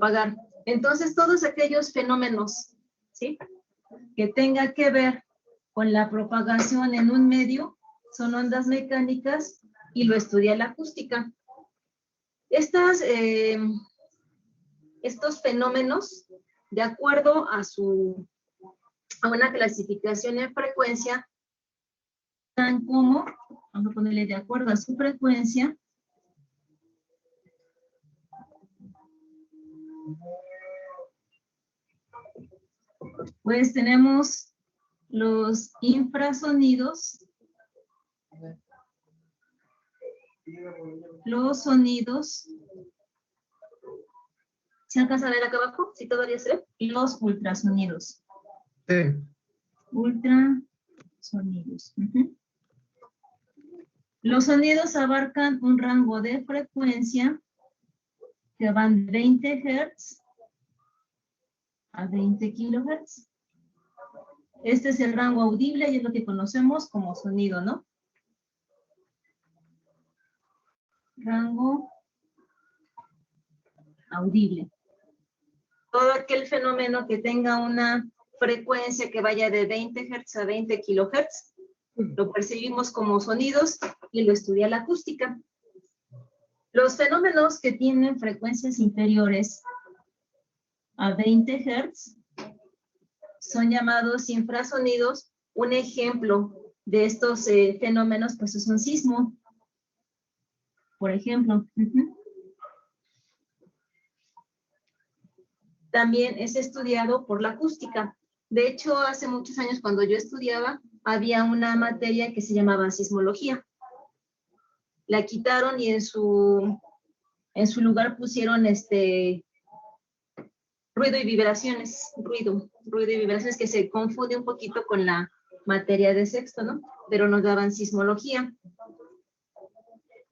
propagar. Entonces, todos aquellos fenómenos, ¿sí?, que tenga que ver con la propagación en un medio son ondas mecánicas y lo estudia la acústica. Estos fenómenos, de acuerdo a una clasificación en frecuencia, tan como, vamos a ponerle de acuerdo a su frecuencia, pues tenemos los infrasonidos, los sonidos, ¿se alcanza a ver acá abajo? ¿Sí todavía se ve? Y los ultrasonidos. Sí. Ultrasonidos. Los sonidos abarcan un rango de frecuencia que van de 20 Hz a 20 kHz. Este es el rango audible y es lo que conocemos como sonido, ¿no? Rango audible. Todo aquel fenómeno que tenga una frecuencia que vaya de 20 Hz a 20 kHz, lo percibimos como sonidos y lo estudia la acústica. Los fenómenos que tienen frecuencias inferiores a 20 Hz son llamados infrasonidos. Un ejemplo de estos fenómenos pues es un sismo, por ejemplo. También es estudiado por la acústica. De hecho, hace muchos años cuando yo estudiaba, había una materia que se llamaba sismología. La quitaron y en su lugar pusieron ruido y vibraciones, ruido y vibraciones, que se confunde un poquito con la materia de sexto, ¿no? Pero nos daban sismología.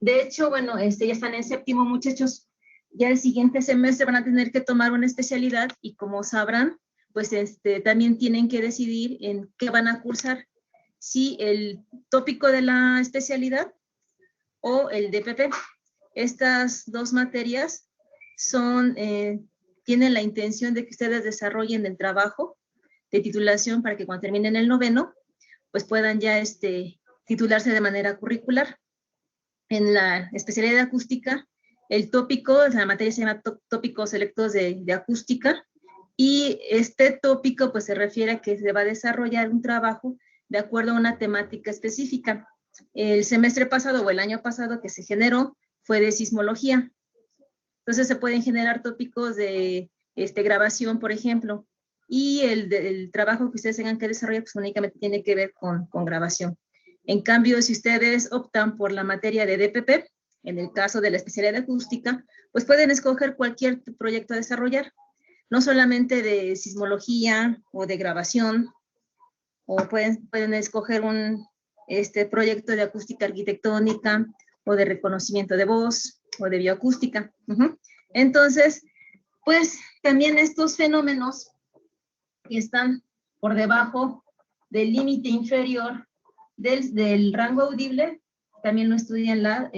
De hecho, bueno, ya están en séptimo, muchachos. Ya el siguiente semestre van a tener que tomar una especialidad y como sabrán, pues también tienen que decidir en qué van a cursar. Si el tópico de la especialidad o el DPP. Estas dos materias tienen la intención de que ustedes desarrollen el trabajo de titulación para que cuando terminen el noveno, pues puedan ya titularse de manera curricular. En la especialidad de acústica, el tópico, la materia se llama tópicos selectos de acústica, y este tópico pues se refiere a que se va a desarrollar un trabajo de acuerdo a una temática específica. El semestre pasado o el año pasado que se generó fue de sismología. Entonces se pueden generar tópicos de grabación, por ejemplo, y el trabajo que ustedes tengan que desarrollar pues únicamente tiene que ver con grabación. En cambio, si ustedes optan por la materia de DPP, en el caso de la especialidad de acústica, pues pueden escoger cualquier proyecto a desarrollar, no solamente de sismología o de grabación, o pueden escoger un proyecto de acústica arquitectónica, o de reconocimiento de voz, o de bioacústica. Entonces, pues también estos fenómenos que están por debajo del límite inferior del rango audible, también lo estudian la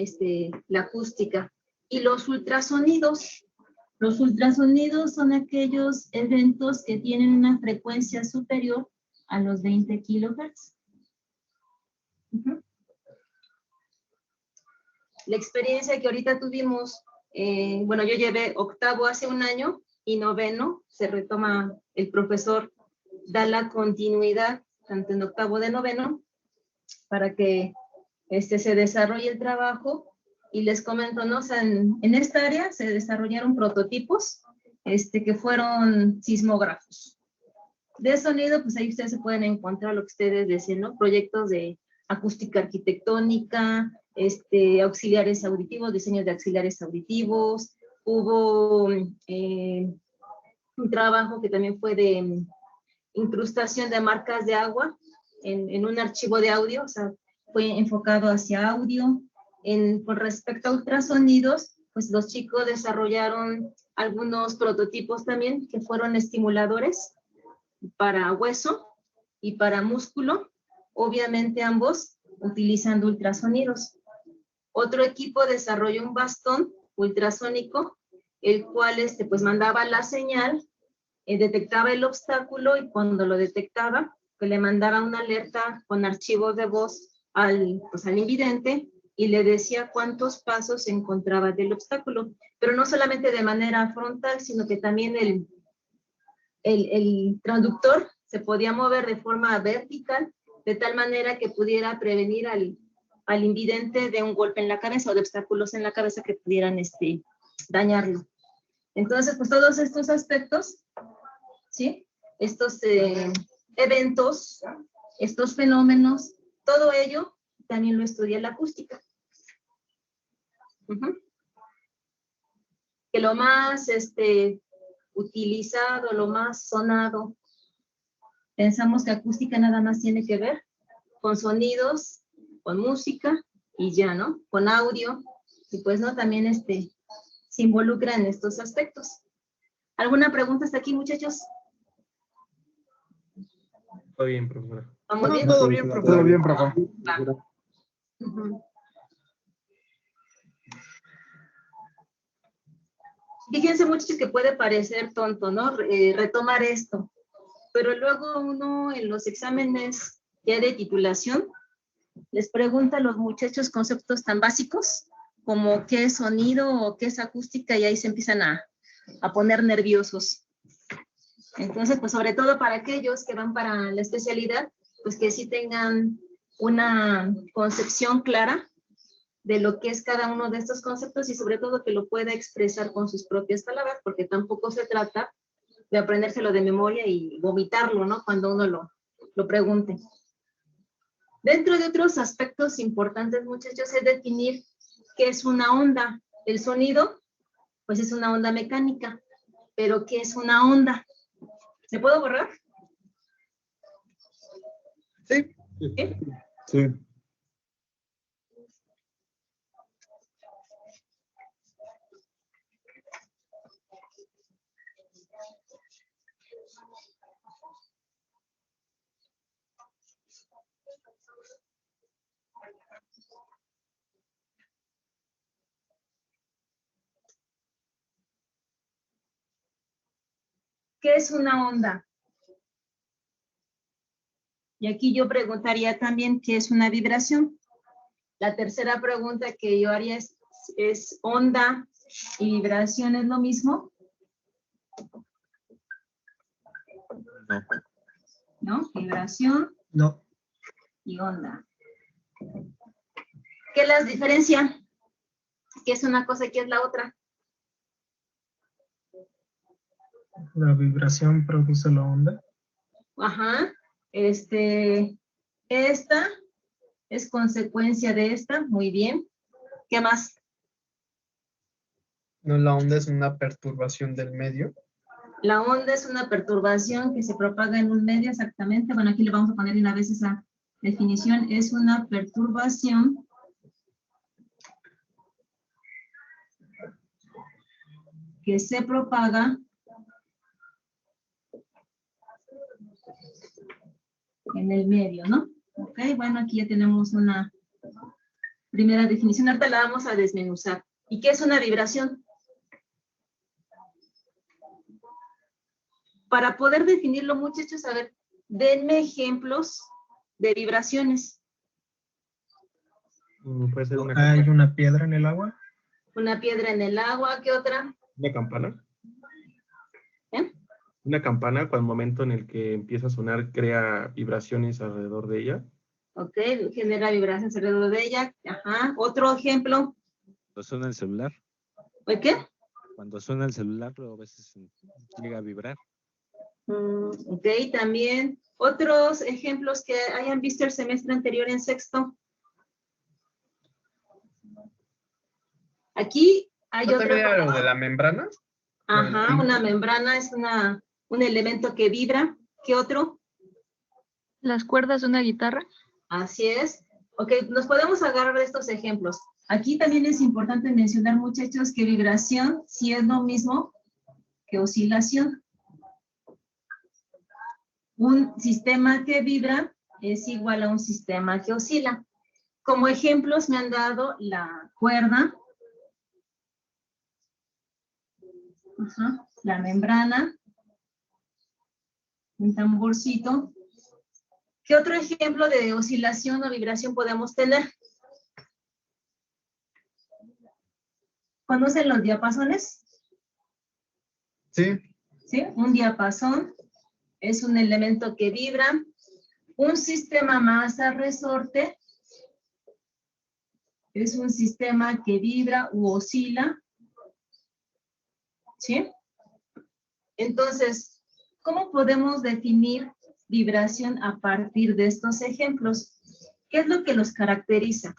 acústica. Y los ultrasonidos son aquellos eventos que tienen una frecuencia superior a los 20 kHz. La experiencia que ahorita tuvimos, bueno, yo llevé octavo hace un año y noveno, se retoma, el profesor da la continuidad tanto en octavo de noveno para que se desarrolle el trabajo. Y les comento, ¿no? O sea, en esta área se desarrollaron prototipos que fueron sismógrafos. De sonido, pues ahí ustedes se pueden encontrar lo que ustedes deseen, ¿no? Proyectos de acústica arquitectónica, auxiliares auditivos, diseños de auxiliares auditivos. Hubo un trabajo que también fue de incrustación de marcas de agua en un archivo de audio, o sea, fue enfocado hacia audio. Con respecto a ultrasonidos, pues los chicos desarrollaron algunos prototipos también que fueron estimuladores para hueso y para músculo, obviamente ambos utilizando ultrasonidos. Otro equipo desarrolló un bastón ultrasónico el cual pues mandaba la señal, detectaba el obstáculo y cuando lo detectaba, pues le mandaba una alerta con archivo de voz al invidente y le decía cuántos pasos se encontraba del obstáculo, pero no solamente de manera frontal, sino que también el transductor se podía mover de forma vertical, de tal manera que pudiera prevenir al invidente de un golpe en la cabeza o de obstáculos en la cabeza que pudieran dañarlo. Entonces, pues todos estos aspectos, ¿sí? Estos eventos, estos fenómenos, todo ello también lo estudia la acústica. Que lo más utilizado, lo más sonado, pensamos que acústica nada más tiene que ver con sonidos, con música y ya, ¿no? Con audio, y pues no, también se involucra en estos aspectos. ¿Alguna pregunta hasta aquí, muchachos? Todo bien, profesora. ¿Vamos bien? Todo bien, profesor. Todo bien, profe. Fíjense, muchachos, que puede parecer tonto, ¿no? Retomar esto, pero luego uno en los exámenes ya de titulación les pregunta a los muchachos conceptos tan básicos como qué es sonido o qué es acústica y ahí se empiezan a poner nerviosos. Entonces, pues sobre todo para aquellos que van para la especialidad, pues que sí tengan una concepción clara de lo que es cada uno de estos conceptos y sobre todo que lo pueda expresar con sus propias palabras, porque tampoco se trata de aprendérselo de memoria y vomitarlo, ¿no? Cuando uno lo pregunte. Dentro de otros aspectos importantes, muchachos, es definir qué es una onda. El sonido, pues es una onda mecánica, pero ¿qué es una onda? ¿Se puede borrar? Sí. ¿Sí? Sí. ¿Qué es una onda? Y aquí yo preguntaría también qué es una vibración. La tercera pregunta que yo haría es onda y vibración es lo mismo. No. ¿No? Vibración No. y onda. ¿Qué las diferencia? ¿Qué es una cosa y qué es la otra? La vibración produce la onda. Ajá. Esta es consecuencia de esta. Muy bien. ¿Qué más? No, la onda es una perturbación del medio. La onda es una perturbación que se propaga en un medio, exactamente. Bueno, aquí le vamos a poner una vez esa definición. Es una perturbación que se propaga en el medio, ¿no? Ok, bueno, aquí ya tenemos una primera definición. Ahorita la vamos a desmenuzar. ¿Y qué es una vibración? Para poder definirlo, muchachos, a ver, denme ejemplos de vibraciones. Puede ser una Hay campana. una piedra en el agua. Una piedra en el agua, ¿qué otra? Una campana. ¿Eh? Una campana, cuando el momento en el que empieza a sonar, crea vibraciones alrededor de ella. Ok, genera vibraciones alrededor de ella. Ajá, otro ejemplo. Cuando suena el celular. ¿De qué? Cuando suena el celular, luego a veces llega a vibrar. Ok, también. Otros ejemplos que hayan visto el semestre anterior en sexto. Aquí hay ¿No otro. también era lo de la membrana? Ajá, una membrana es un elemento que vibra. ¿Qué otro? ¿Las cuerdas de una guitarra? Así es. Ok, nos podemos agarrar de estos ejemplos. Aquí también es importante mencionar, muchachos, que vibración sí es lo mismo que oscilación. Un sistema que vibra es igual a un sistema que oscila. Como ejemplos me han dado la cuerda, Ajá, la membrana, un tamborcito. ¿Qué otro ejemplo de oscilación o vibración podemos tener? ¿Conocen los diapasones? Sí. ¿Sí? Un diapasón es un elemento que vibra. Un sistema masa-resorte es un sistema que vibra u oscila. ¿Sí? Entonces, ¿cómo podemos definir vibración a partir de estos ejemplos? ¿Qué es lo que los caracteriza?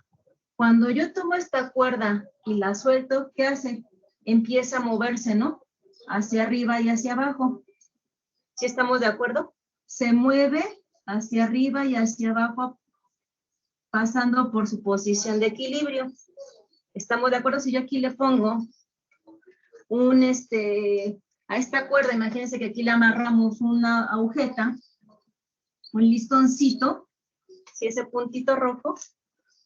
Cuando yo tomo esta cuerda y la suelto, ¿qué hace? Empieza a moverse, ¿no? Hacia arriba y hacia abajo. ¿Sí estamos de acuerdo? Se mueve hacia arriba y hacia abajo, pasando por su posición de equilibrio. ¿Estamos de acuerdo? Si yo aquí le pongo a esta cuerda, imagínense que aquí le amarramos una agujeta, un listoncito, si ese puntito rojo,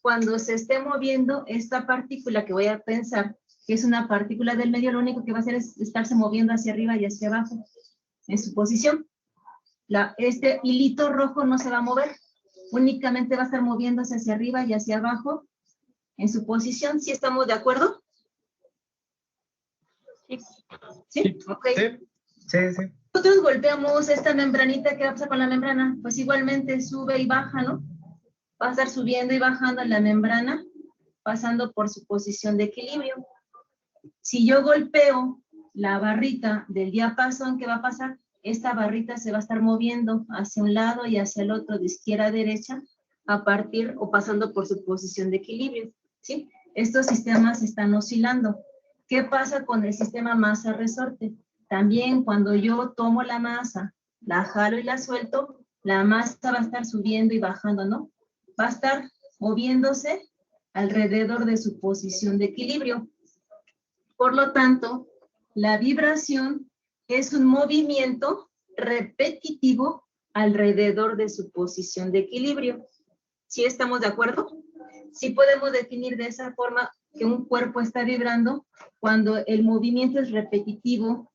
cuando se esté moviendo esta partícula que voy a pensar que es una partícula del medio, lo único que va a hacer es estarse moviendo hacia arriba y hacia abajo en su posición. Este hilito rojo no se va a mover, únicamente va a estar moviéndose hacia arriba y hacia abajo en su posición. ¿Sí estamos de acuerdo? Sí. ¿Sí? Ok. Sí, sí. Nosotros golpeamos esta membranita, ¿qué va a pasar con la membrana? Pues igualmente sube y baja, ¿no? Va a estar subiendo y bajando la membrana, pasando por su posición de equilibrio. Si yo golpeo la barrita del diapasón, ¿qué va a pasar? Esta barrita se va a estar moviendo hacia un lado y hacia el otro, de izquierda a derecha, a partir o pasando por su posición de equilibrio, ¿sí? Estos sistemas están oscilando. ¿Qué pasa con el sistema masa-resorte? También cuando yo tomo la masa, la jalo y la suelto, la masa va a estar subiendo y bajando, ¿no? Va a estar moviéndose alrededor de su posición de equilibrio. Por lo tanto, la vibración es un movimiento repetitivo alrededor de su posición de equilibrio. ¿Sí estamos de acuerdo? Sí podemos definir de esa forma que un cuerpo está vibrando cuando el movimiento es repetitivo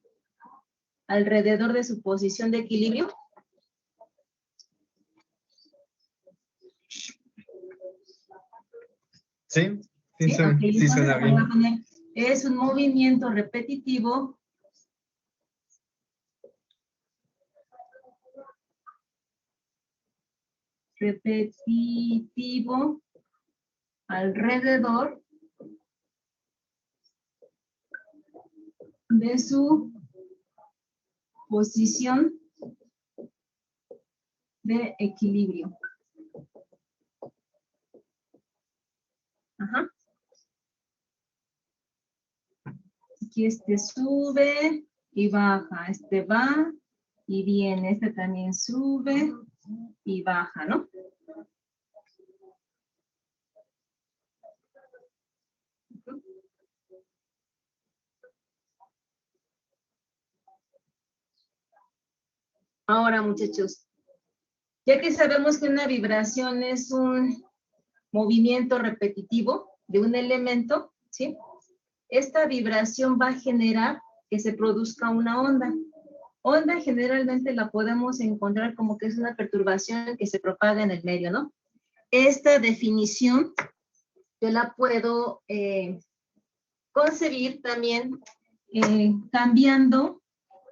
alrededor de su posición de equilibrio. Sí, Sí, suena, ok, sí entonces suena voy a bien. poner, es un movimiento repetitivo alrededor de su posición de equilibrio. Ajá. Aquí sube y baja, va y viene, también sube y baja, ¿no? Ahora, muchachos, ya que sabemos que una vibración es un movimiento repetitivo de un elemento, ¿sí? Esta vibración va a generar que se produzca una onda. Onda generalmente la podemos encontrar como que es una perturbación que se propaga en el medio, ¿no? Esta definición yo la puedo concebir también cambiando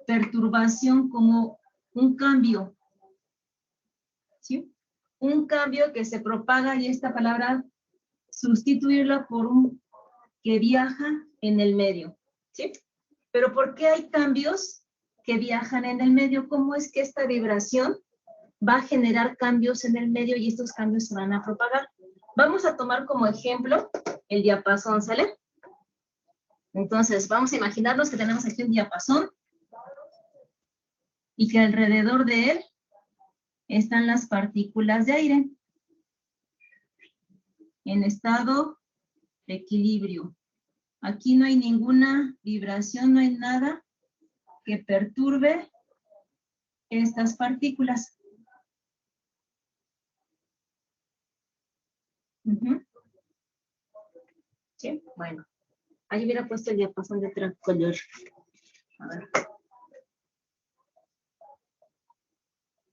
perturbación como un cambio, ¿sí? Un cambio que se propaga y esta palabra sustituirla por un que viaja en el medio, ¿sí? Pero ¿por qué hay cambios que viajan en el medio? ¿Cómo es que esta vibración va a generar cambios en el medio y estos cambios se van a propagar? Vamos a tomar como ejemplo el diapasón, ¿sale? Entonces, vamos a imaginarnos que tenemos aquí un diapasón y que alrededor de él están las partículas de aire en estado de equilibrio. Aquí no hay ninguna vibración, no hay nada que perturbe estas partículas. Sí, bueno. Ahí hubiera puesto el diapasón de otro color. A ver.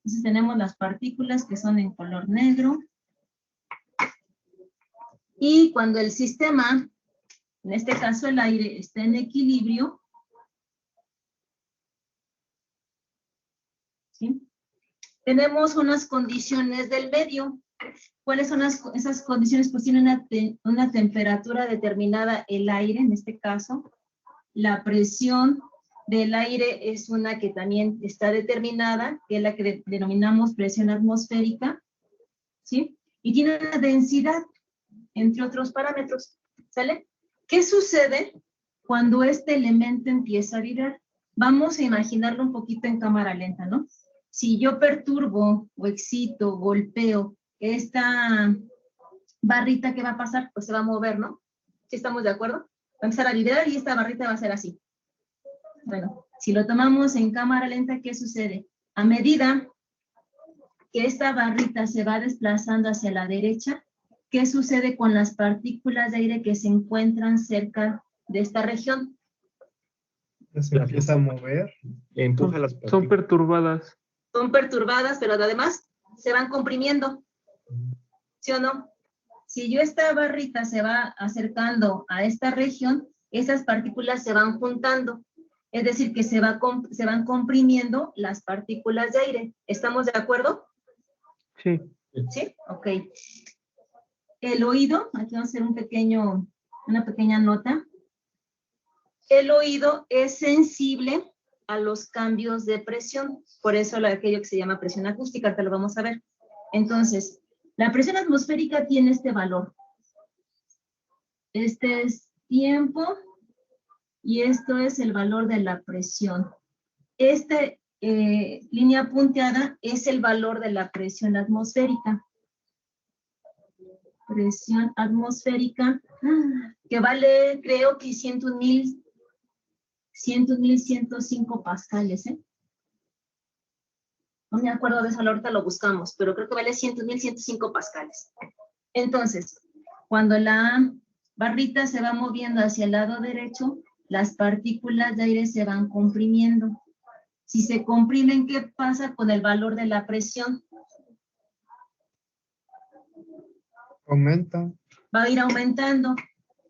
Entonces tenemos las partículas que son en color negro. Y cuando el sistema, en este caso el aire, está en equilibrio, ¿sí? Tenemos unas condiciones del medio. ¿Cuáles son esas condiciones? Pues tiene una temperatura determinada el aire, en este caso. La presión del aire es una que también está determinada, que es la que denominamos presión atmosférica, ¿sí? Y tiene una densidad, entre otros parámetros, ¿sale? ¿Qué sucede cuando este elemento empieza a vibrar? Vamos a imaginarlo un poquito en cámara lenta, ¿no? Si yo perturbo o excito, golpeo esta barrita, ¿qué va a pasar? Pues se va a mover, ¿no? ¿Sí estamos de acuerdo? Va a empezar a vibrar y esta barrita va a ser así. Bueno, si lo tomamos en cámara lenta, ¿qué sucede? A medida que esta barrita se va desplazando hacia la derecha, ¿qué sucede con las partículas de aire que se encuentran cerca de esta región? Se empieza a mover. Empuja las Son partículas. perturbadas. Son perturbadas, pero además se van comprimiendo. ¿Sí o no? Si yo esta barrita se va acercando a esta región, esas partículas se van juntando. Es decir, que se van comprimiendo las partículas de aire. ¿Estamos de acuerdo? Sí. ¿Sí? Ok. El oído, aquí vamos a hacer una pequeña nota. El oído es sensible a los cambios de presión, por eso aquello que se llama presión acústica, ahorita lo vamos a ver. Entonces, la presión atmosférica tiene este valor. Este es tiempo y esto es el valor de la presión. Esta línea punteada es el valor de la presión atmosférica. Presión atmosférica, que vale, creo que 101.105 pascales, ¿eh? No me acuerdo de eso, ahorita lo buscamos, pero creo que vale 101.105 pascales. Entonces, cuando la barrita se va moviendo hacia el lado derecho, las partículas de aire se van comprimiendo. Si se comprimen, ¿qué pasa con el valor de la presión? Aumenta. Va a ir aumentando.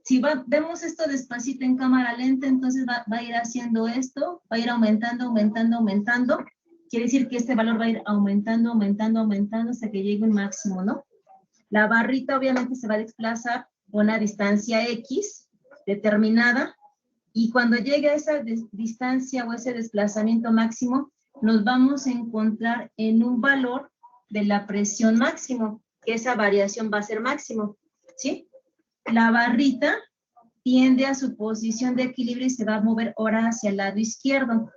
Si vemos esto despacito en cámara lenta, entonces va a ir haciendo esto, va a ir aumentando, aumentando, aumentando. Quiere decir que este valor va a ir aumentando, aumentando, aumentando hasta que llegue un máximo, ¿no? La barrita obviamente se va a desplazar a una distancia X determinada y cuando llegue a esa distancia o ese desplazamiento máximo, nos vamos a encontrar en un valor de la presión máximo, que esa variación va a ser máximo, ¿sí? La barrita tiende a su posición de equilibrio y se va a mover ahora hacia el lado izquierdo.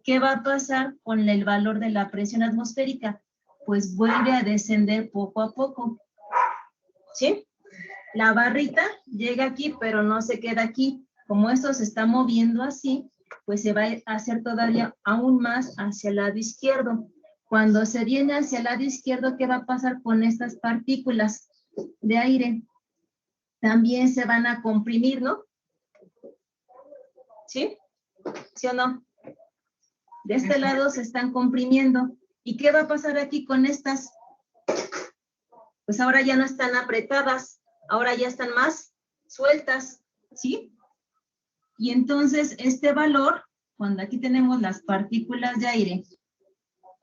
¿Qué va a pasar con el valor de la presión atmosférica? Pues vuelve a descender poco a poco, ¿sí? La barrita llega aquí, pero no se queda aquí. Como esto se está moviendo así, pues se va a hacer todavía aún más hacia el lado izquierdo. Cuando se viene hacia el lado izquierdo, ¿qué va a pasar con estas partículas de aire? También se van a comprimir, ¿no? ¿Sí? ¿Sí o no? De este lado se están comprimiendo. ¿Y qué va a pasar aquí con estas? Pues ahora ya no están apretadas, ahora ya están más sueltas, ¿sí? Y entonces este valor, cuando aquí tenemos las partículas de aire,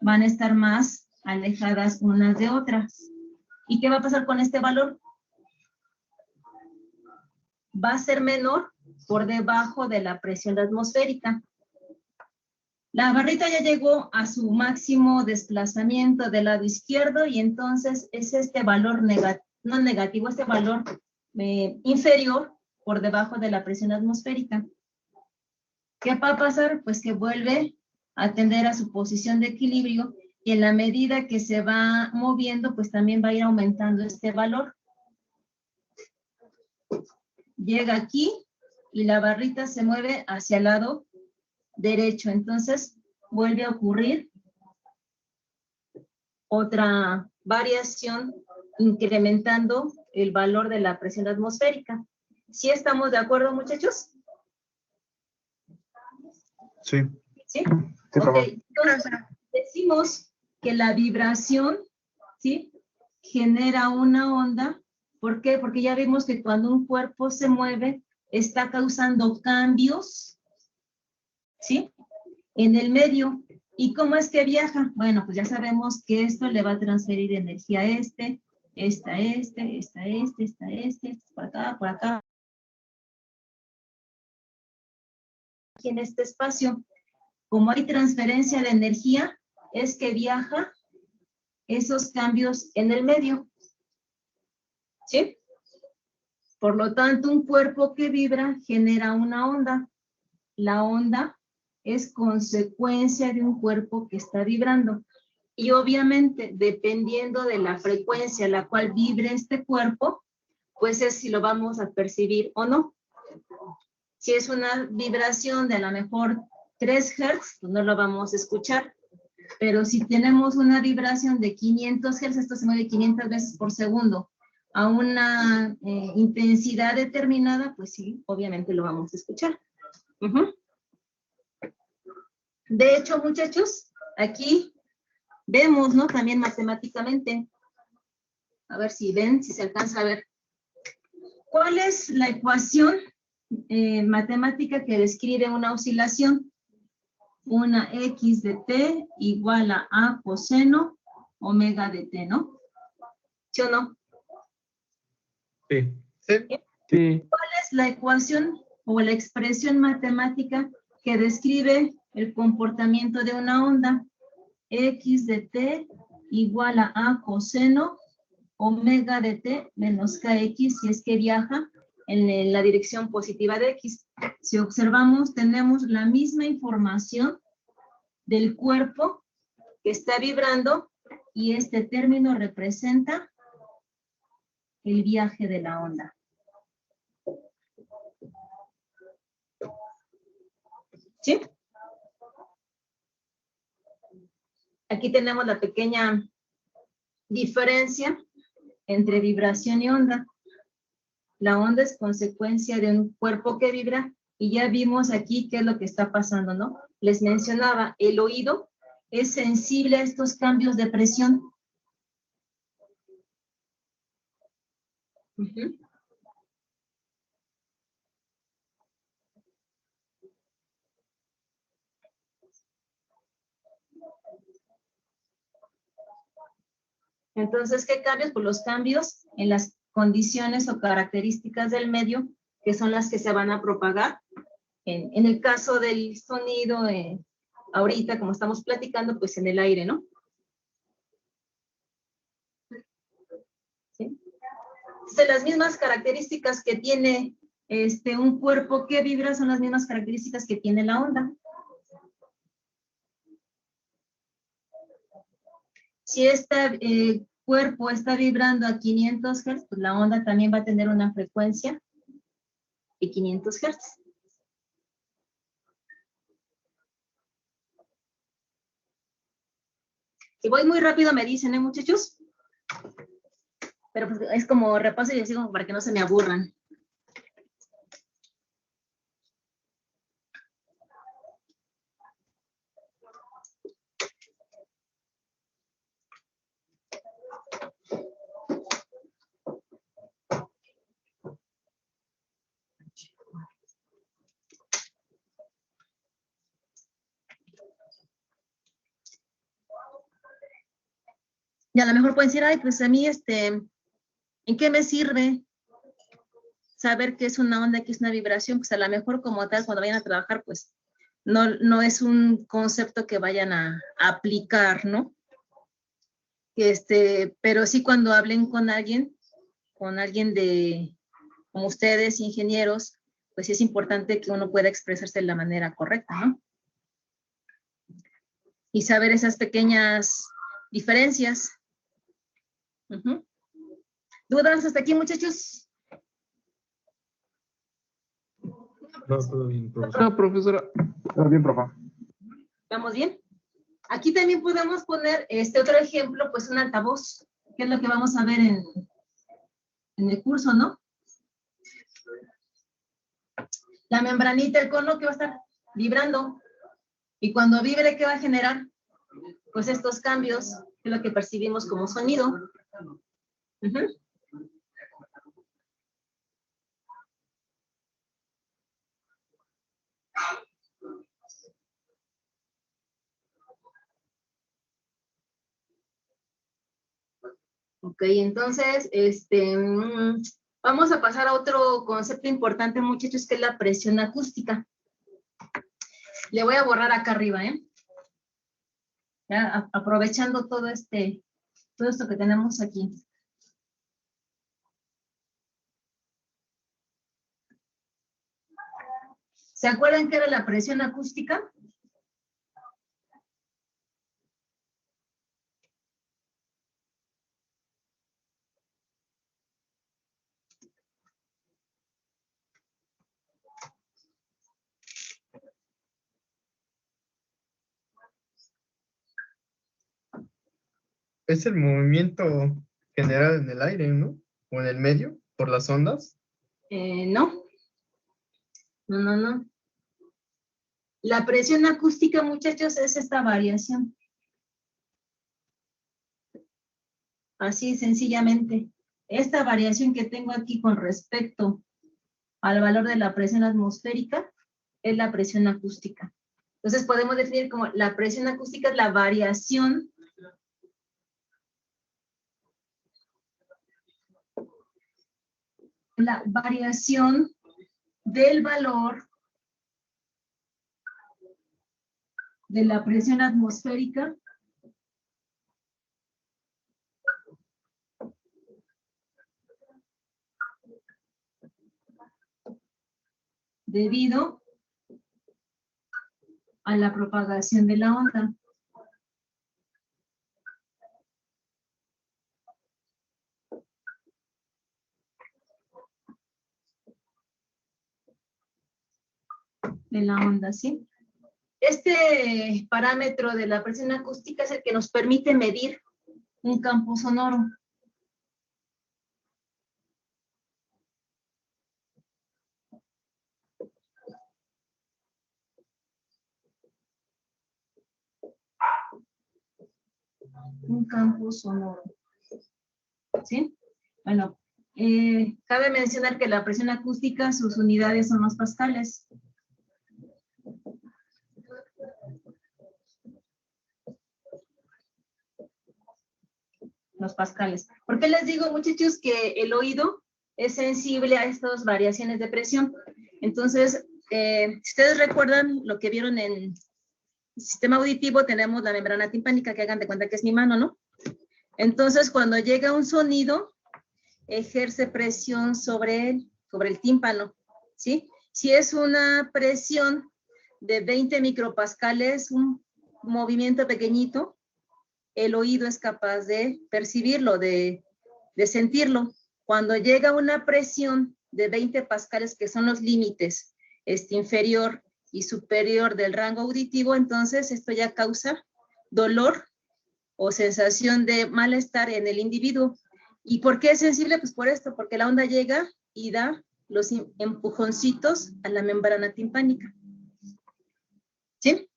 van a estar más alejadas unas de otras. ¿Y qué va a pasar con este valor? Va a ser menor por debajo de la presión atmosférica. La barrita ya llegó a su máximo desplazamiento del lado izquierdo y entonces es este valor no negativo, este valor inferior por debajo de la presión atmosférica. ¿Qué va a pasar? Pues que vuelve a tender a su posición de equilibrio y en la medida que se va moviendo, pues también va a ir aumentando este valor. Llega aquí y la barrita se mueve hacia el lado derecho. Entonces, vuelve a ocurrir otra variación incrementando el valor de la presión atmosférica. ¿Sí estamos de acuerdo, muchachos? Sí. ¿Sí? Sí, Ok, profe. entonces decimos que la vibración, ¿sí? Genera una onda. ¿Por qué? Porque ya vimos que cuando un cuerpo se mueve, está causando cambios, ¿sí? En el medio. ¿Y cómo es que viaja? Bueno, pues ya sabemos que esto le va a transferir energía a esta, por acá. Aquí en este espacio, como hay transferencia de energía, es que viaja esos cambios en el medio. ¿Sí? Por lo tanto, un cuerpo que vibra genera una onda. La onda es consecuencia de un cuerpo que está vibrando. Y obviamente, dependiendo de la frecuencia a la cual vibre este cuerpo, pues es si lo vamos a percibir o no. Si es una vibración de a lo mejor 3 Hz, pues no lo vamos a escuchar. Pero si tenemos una vibración de 500 Hz, esto se mueve 500 veces por segundo, a una intensidad determinada, pues sí, obviamente lo vamos a escuchar. De hecho, muchachos, aquí vemos, ¿no? También matemáticamente. A ver si ven, si se alcanza a ver. ¿Cuál es la ecuación matemática que describe una oscilación? Una X de T igual a coseno omega de T, ¿no? ¿Sí o no? Sí. Sí. ¿Cuál es la ecuación o la expresión matemática que describe el comportamiento de una onda? X de T igual a coseno omega de T menos KX si es que viaja en la dirección positiva de X. Si observamos, tenemos la misma información del cuerpo que está vibrando y este término representa el viaje de la onda. ¿Sí? Aquí tenemos la pequeña diferencia entre vibración y onda. La onda es consecuencia de un cuerpo que vibra y ya vimos aquí qué es lo que está pasando, ¿no? Les mencionaba, el oído es sensible a estos cambios de presión. Entonces, ¿qué cambios? Pues los cambios en las condiciones o características del medio, que son las que se van a propagar. En el caso del sonido, ahorita, como estamos platicando, pues en el aire, ¿no? ¿Sí? Entonces, las mismas características que tiene un cuerpo que vibra son las mismas características que tiene la onda. Si este cuerpo está vibrando a 500 Hz, pues la onda también va a tener una frecuencia de 500 Hz. Si voy muy rápido me dicen, muchachos? Pero pues es como repaso y así como para que no se me aburran. Y a lo mejor pueden decir, ay, pues a mí, ¿en qué me sirve saber qué es una onda, qué es una vibración? Pues a lo mejor como tal, cuando vayan a trabajar, pues no es un concepto que vayan a aplicar, ¿no? Pero sí cuando hablen con alguien de, como ustedes, ingenieros, pues sí es importante que uno pueda expresarse de la manera correcta, ¿no? Y saber esas pequeñas diferencias. ¿Dudas hasta aquí, muchachos? No, todo bien, profesor. No, profesora. Todo bien, profe. ¿Vamos bien? Aquí también podemos poner otro ejemplo, pues un altavoz, que es lo que vamos a ver en el curso, ¿no? La membranita, el cono que va a estar vibrando. Y cuando vibre, ¿qué va a generar? Pues estos cambios, que es lo que percibimos como sonido. Ujú. Ok, entonces, vamos a pasar a otro concepto importante, muchachos, que es la presión acústica. Le voy a borrar acá arriba, ¿eh? Ya, aprovechando todo esto que tenemos aquí. ¿Se acuerdan qué era la presión acústica? Es el movimiento general en el aire, ¿no? O en el medio, por las ondas. No, no. La presión acústica, muchachos, es esta variación. Así sencillamente. Esta variación que tengo aquí con respecto al valor de la presión atmosférica es la presión acústica. Entonces podemos definir como la presión acústica es la variación del valor de la presión atmosférica debido a la propagación de la onda. De la onda, ¿sí? Este parámetro de la presión acústica es el que nos permite medir un campo sonoro. Un campo sonoro. ¿Sí? Bueno, cabe mencionar que la presión acústica, sus unidades son los pascales. Los pascales. ¿Por qué les digo, muchachos, que el oído es sensible a estas variaciones de presión? Entonces, si ustedes recuerdan lo que vieron en el sistema auditivo, tenemos la membrana timpánica, que hagan de cuenta que es mi mano, ¿no? Entonces, cuando llega un sonido, ejerce presión sobre el tímpano, ¿sí? Si es una presión de 20 micropascales, un movimiento pequeñito, el oído es capaz de percibirlo, de sentirlo. Cuando llega una presión de 20 pascales, que son los límites inferior y superior del rango auditivo, entonces esto ya causa dolor o sensación de malestar en el individuo. ¿Y por qué es sensible? Pues por esto, porque la onda llega y da los empujoncitos a la membrana timpánica. ¿Sí?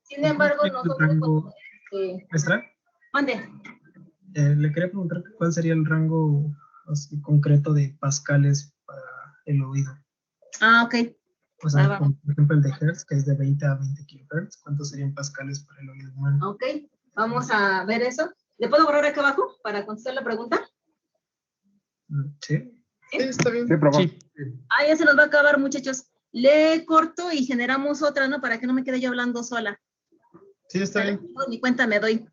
Sin embargo, nosotros... Maestra, ¿Dónde? le quería preguntar cuál sería el rango así, concreto de pascales para el oído. Ah, ok. O sea, por ejemplo, el de Hertz, que es de 20 a 20 kilohertz, ¿cuántos serían pascales para el oído humano? Ok, vamos a ver eso. ¿Le puedo borrar acá abajo para contestar la pregunta? Sí. Sí, está bien. Sí. Ah, ya se nos va a acabar, muchachos. Le corto y generamos otra, ¿no? Para que no me quede yo hablando sola. Sí, está bien. Ni cuenta me doy.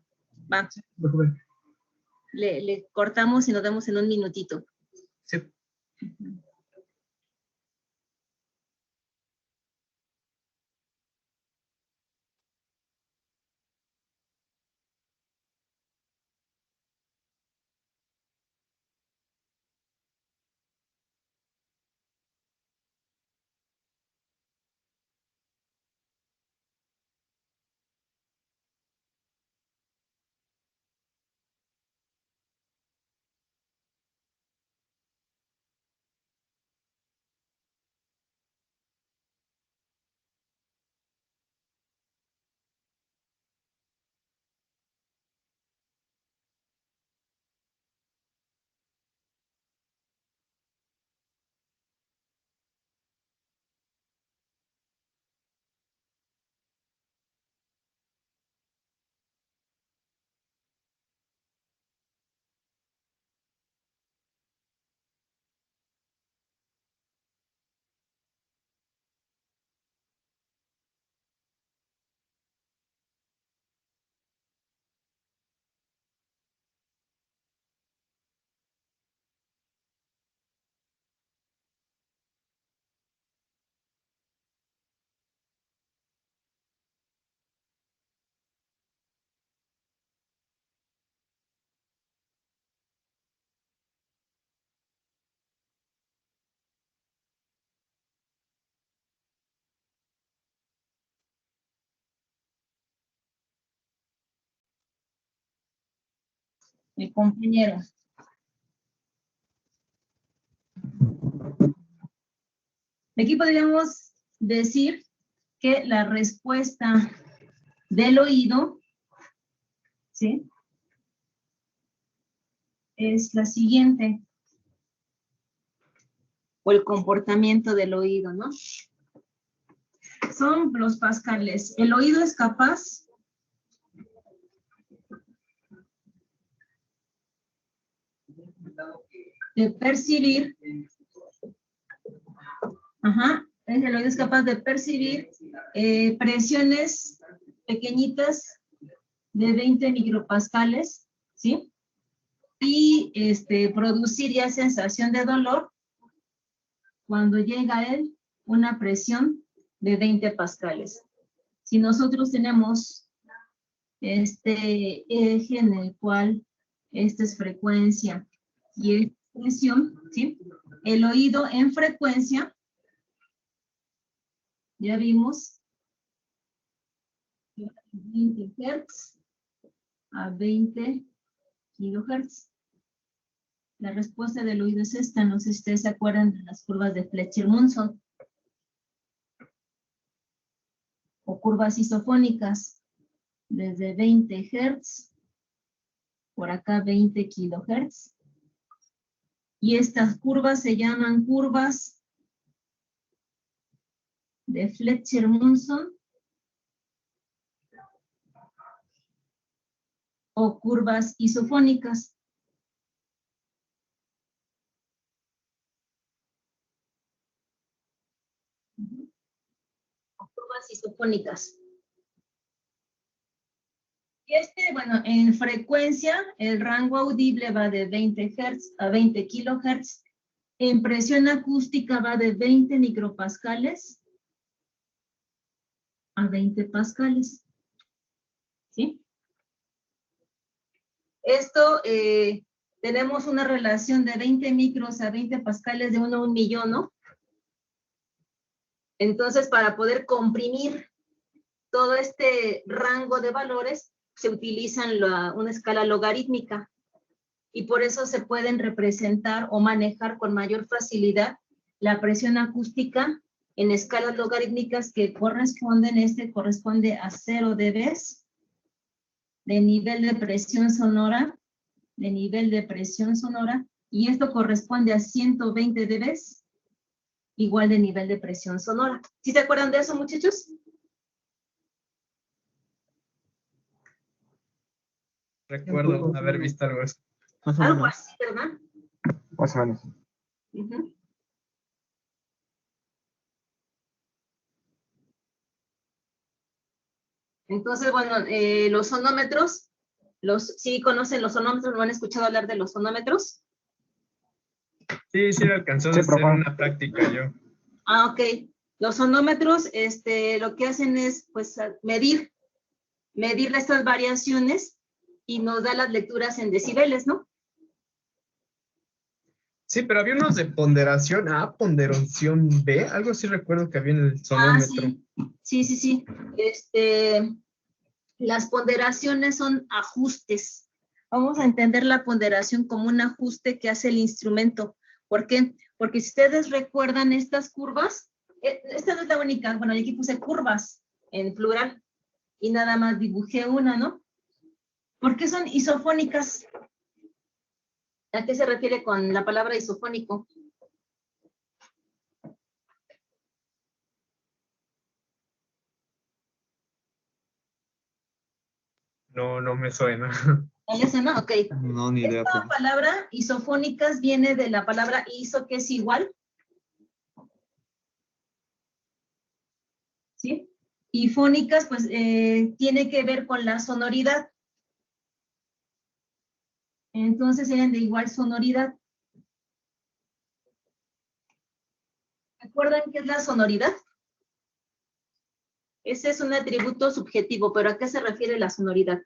Va. Le cortamos y nos vemos en un minutito. Sí. el compañero. Aquí podríamos decir que la respuesta del oído, ¿sí?, es la siguiente. O el comportamiento del oído, ¿no? Son los pascales. El oído es capaz de percibir, el oído es capaz de percibir presiones pequeñitas de 20 micropascales, ¿sí? Y producir ya sensación de dolor cuando llega a él una presión de 20 pascales. Si nosotros tenemos este eje en el cual esta es frecuencia y esta es presión, ¿sí?, el oído en frecuencia, ya vimos, 20 Hz a 20 kilohertz. La respuesta del oído es esta. No sé si ustedes se acuerdan de las curvas de Fletcher-Munson o curvas isofónicas desde 20 Hz, por acá 20 kilohertz. Y estas curvas se llaman curvas de Fletcher-Munson o curvas isofónicas. Curvas isofónicas. Y bueno, en frecuencia, el rango audible va de 20 Hz a 20 kHz. En presión acústica va de 20 micropascales a 20 pascales. ¿Sí? Esto, tenemos una relación de 20 micros a 20 pascales de 1 a 1 millón, ¿no? Entonces, para poder comprimir todo este rango de valores, se utiliza una escala logarítmica y por eso se pueden representar o manejar con mayor facilidad la presión acústica en escalas logarítmicas que corresponden, corresponde a 0 dB de nivel de presión sonora, y esto corresponde a 120 dB igual de nivel de presión sonora. ¿Sí se acuerdan de eso, muchachos? Recuerdo haber visto algo así. Más o Algo menos. así, ¿verdad? Más o menos. Ujú. Entonces, bueno, los sonómetros, ¿sí conocen los sonómetros? ¿No han escuchado hablar de los sonómetros? Sí, alcanzó a Sí, hacer profe. una práctica yo. Ah, ok. Los sonómetros, lo que hacen es, pues, medir estas variaciones y nos da las lecturas en decibeles, ¿no? Sí, pero había unos de ponderación A, ponderación B, algo así recuerdo que había en el sonómetro. Sí. Las ponderaciones son ajustes. Vamos a entender la ponderación como un ajuste que hace el instrumento. ¿Por qué? Porque si ustedes recuerdan estas curvas, esta no es la única, bueno, aquí puse curvas en plural y nada más dibujé una, ¿no? ¿Por qué son isofónicas? ¿A qué se refiere con la palabra isofónico? No me suena. ¿Eso no? Ok. No, ni idea. Esta palabra isofónicas viene de la palabra iso, que es igual. ¿Sí? Y fónicas, pues, tiene que ver con la sonoridad. Entonces eran de igual sonoridad. ¿Recuerdan qué es la sonoridad? Ese es un atributo subjetivo, pero ¿a qué se refiere la sonoridad?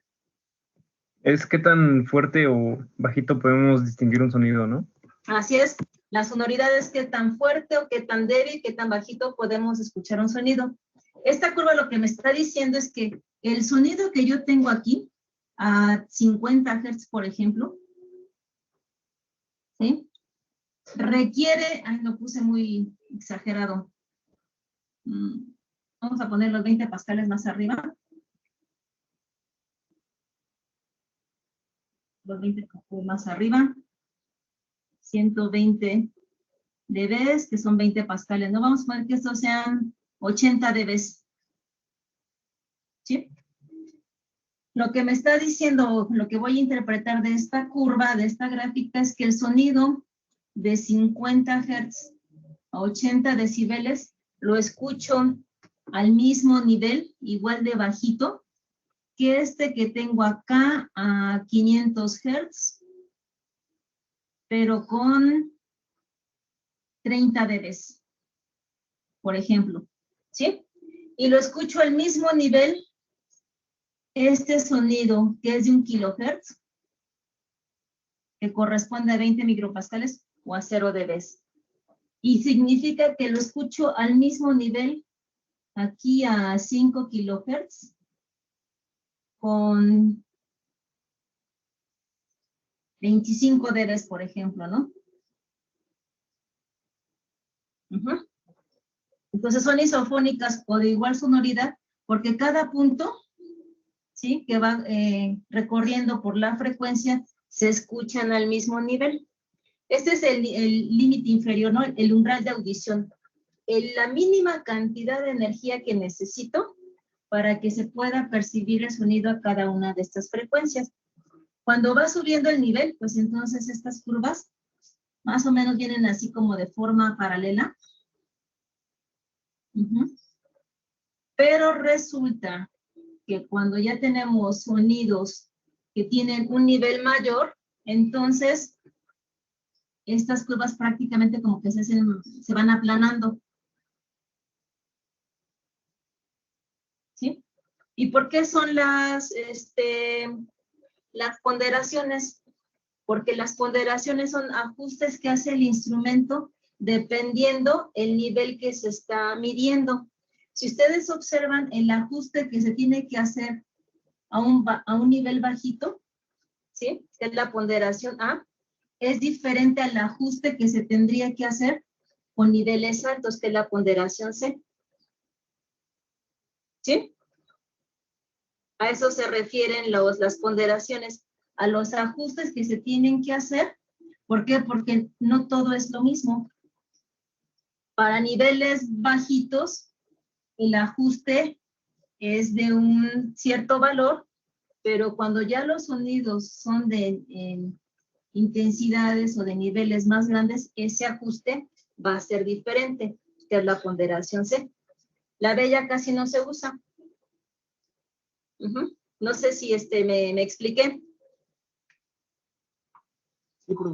Es qué tan fuerte o bajito podemos distinguir un sonido, ¿no? Así es. La sonoridad es qué tan fuerte o qué tan débil, qué tan bajito podemos escuchar un sonido. Esta curva lo que me está diciendo es que el sonido que yo tengo aquí a 50 Hz, por ejemplo, ¿sí? Requiere, lo puse muy exagerado. Vamos a poner los 20 pascales más arriba. Los 20 más arriba. 120 dB, que son 20 pascales. No vamos a poner que estos sean 80 dB. ¿Sí? Lo que me está diciendo, lo que voy a interpretar de esta curva, de esta gráfica, es que el sonido de 50 Hz a 80 decibeles lo escucho al mismo nivel, igual de bajito, que este que tengo acá a 500 Hz, pero con 30 dB, por ejemplo, ¿sí? Y lo escucho al mismo nivel, este sonido que es de 1 kHz, que corresponde a 20 micropascales o a 0 dB. Y significa que lo escucho al mismo nivel, aquí a 5 kHz, con 25 dB, por ejemplo, ¿no? Entonces son isofónicas o de igual sonoridad, porque cada punto, ¿sí?, que va recorriendo por la frecuencia, se escuchan al mismo nivel. Este es el límite inferior, ¿no? El umbral de audición. La mínima cantidad de energía que necesito para que se pueda percibir el sonido a cada una de estas frecuencias. Cuando va subiendo el nivel, pues entonces estas curvas más o menos vienen así como de forma paralela. Pero resulta que cuando ya tenemos sonidos que tienen un nivel mayor, entonces estas curvas prácticamente como que se van aplanando. ¿Sí? ¿Y por qué son las ponderaciones? Porque las ponderaciones son ajustes que hace el instrumento dependiendo el nivel que se está midiendo. Si ustedes observan el ajuste que se tiene que hacer a un nivel bajito, ¿sí?, que es la ponderación A, es diferente al ajuste que se tendría que hacer con niveles altos, que es la ponderación C. ¿Sí? A eso se refieren las ponderaciones, a los ajustes que se tienen que hacer. ¿Por qué? Porque no todo es lo mismo. Para niveles bajitos, el ajuste es de un cierto valor, pero cuando ya los sonidos son de intensidades o de niveles más grandes, ese ajuste va a ser diferente, que es la ponderación C. La B ya casi no se usa. No sé si me expliqué.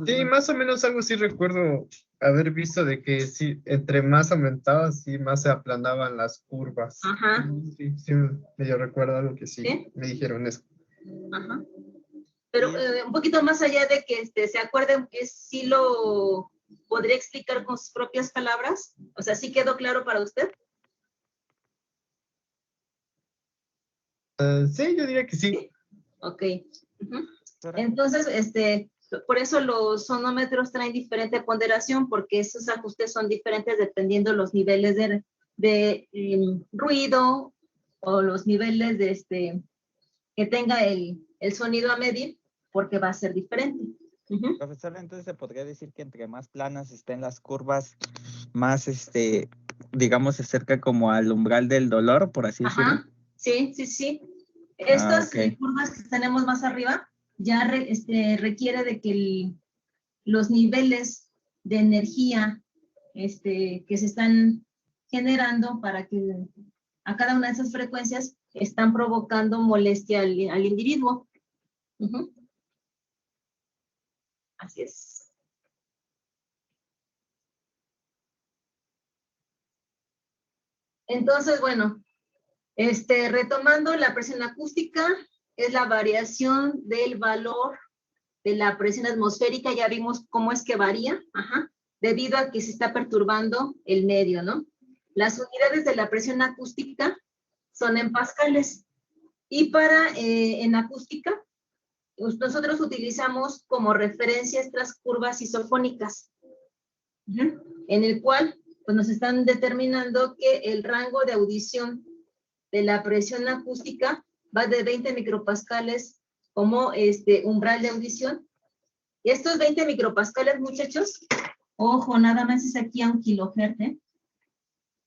Sí, más o menos algo sí recuerdo haber visto, de que sí, entre más aumentaba, sí, más se aplanaban las curvas. Ajá. Sí, sí, medio recuerdo algo que sí, ¿Sí? me dijeron eso. Ajá. Pero un poquito más allá de que se acuerden, sí lo podría explicar con sus propias palabras. O sea, ¿sí quedó claro para usted? Sí, yo diría que sí. ¿Sí? Ok. Entonces, por eso los sonómetros traen diferente ponderación, porque esos ajustes son diferentes dependiendo los niveles de ruido o los niveles que tenga el sonido a medir, porque va a ser diferente. Profesor, entonces se podría decir que entre más planas estén las curvas, más, digamos, se acerca como al umbral del dolor, por así decirlo. Ajá, sí, sí, sí. Estas ok. curvas que tenemos más arriba ya requiere de que los niveles de energía que se están generando para que a cada una de esas frecuencias están provocando molestia al individuo. Así es. Entonces, bueno, retomando, la presión acústica es la variación del valor de la presión atmosférica. Ya vimos cómo es que varía, debido a que se está perturbando el medio, ¿no? Las unidades de la presión acústica son en pascales. Y en acústica nosotros utilizamos como referencia estas curvas isofónicas, en el cual pues, nos están determinando que el rango de audición de la presión acústica va de 20 micropascales como umbral de audición. Y estos 20 micropascales, muchachos, ojo, nada más es aquí a 1 kilohertz, ¿eh?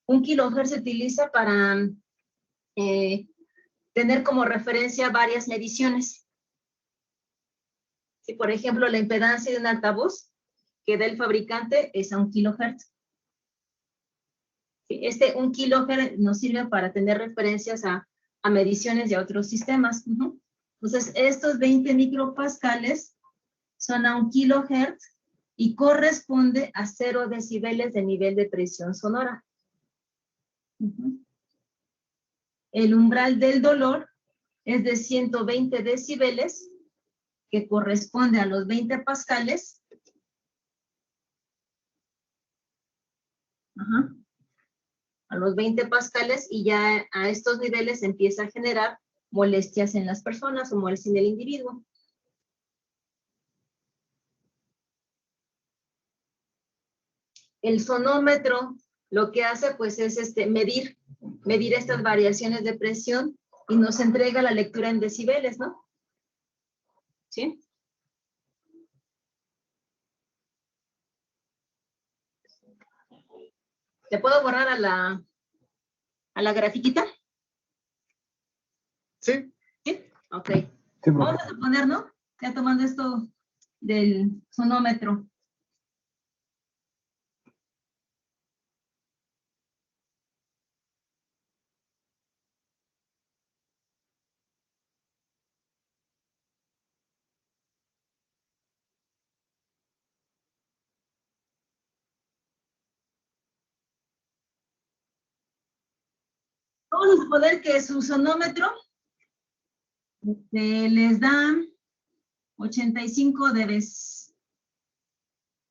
1 kilohertz se utiliza para tener como referencia varias mediciones. Si, por ejemplo, la impedancia de un altavoz que da el fabricante es a 1 kilohertz. 1 kilohertz nos sirve para tener referencias a mediciones de otros sistemas. Entonces, estos 20 micropascales son a 1 kilohertz y corresponde a 0 decibeles de nivel de presión sonora. El umbral del dolor es de 120 decibeles, que corresponde a los 20 pascales. A los 20 pascales, y ya a estos niveles empieza a generar molestias en las personas o molestias en el individuo. El sonómetro lo que hace pues es medir estas variaciones de presión y nos entrega la lectura en decibeles, ¿no? ¿Sí? ¿Te puedo borrar a la grafiquita? Sí. ¿Sí? Ok. Sí, Vamos a suponer, ¿no? Ya tomando esto del sonómetro. Vamos a suponer que su sonómetro les da 85 dB.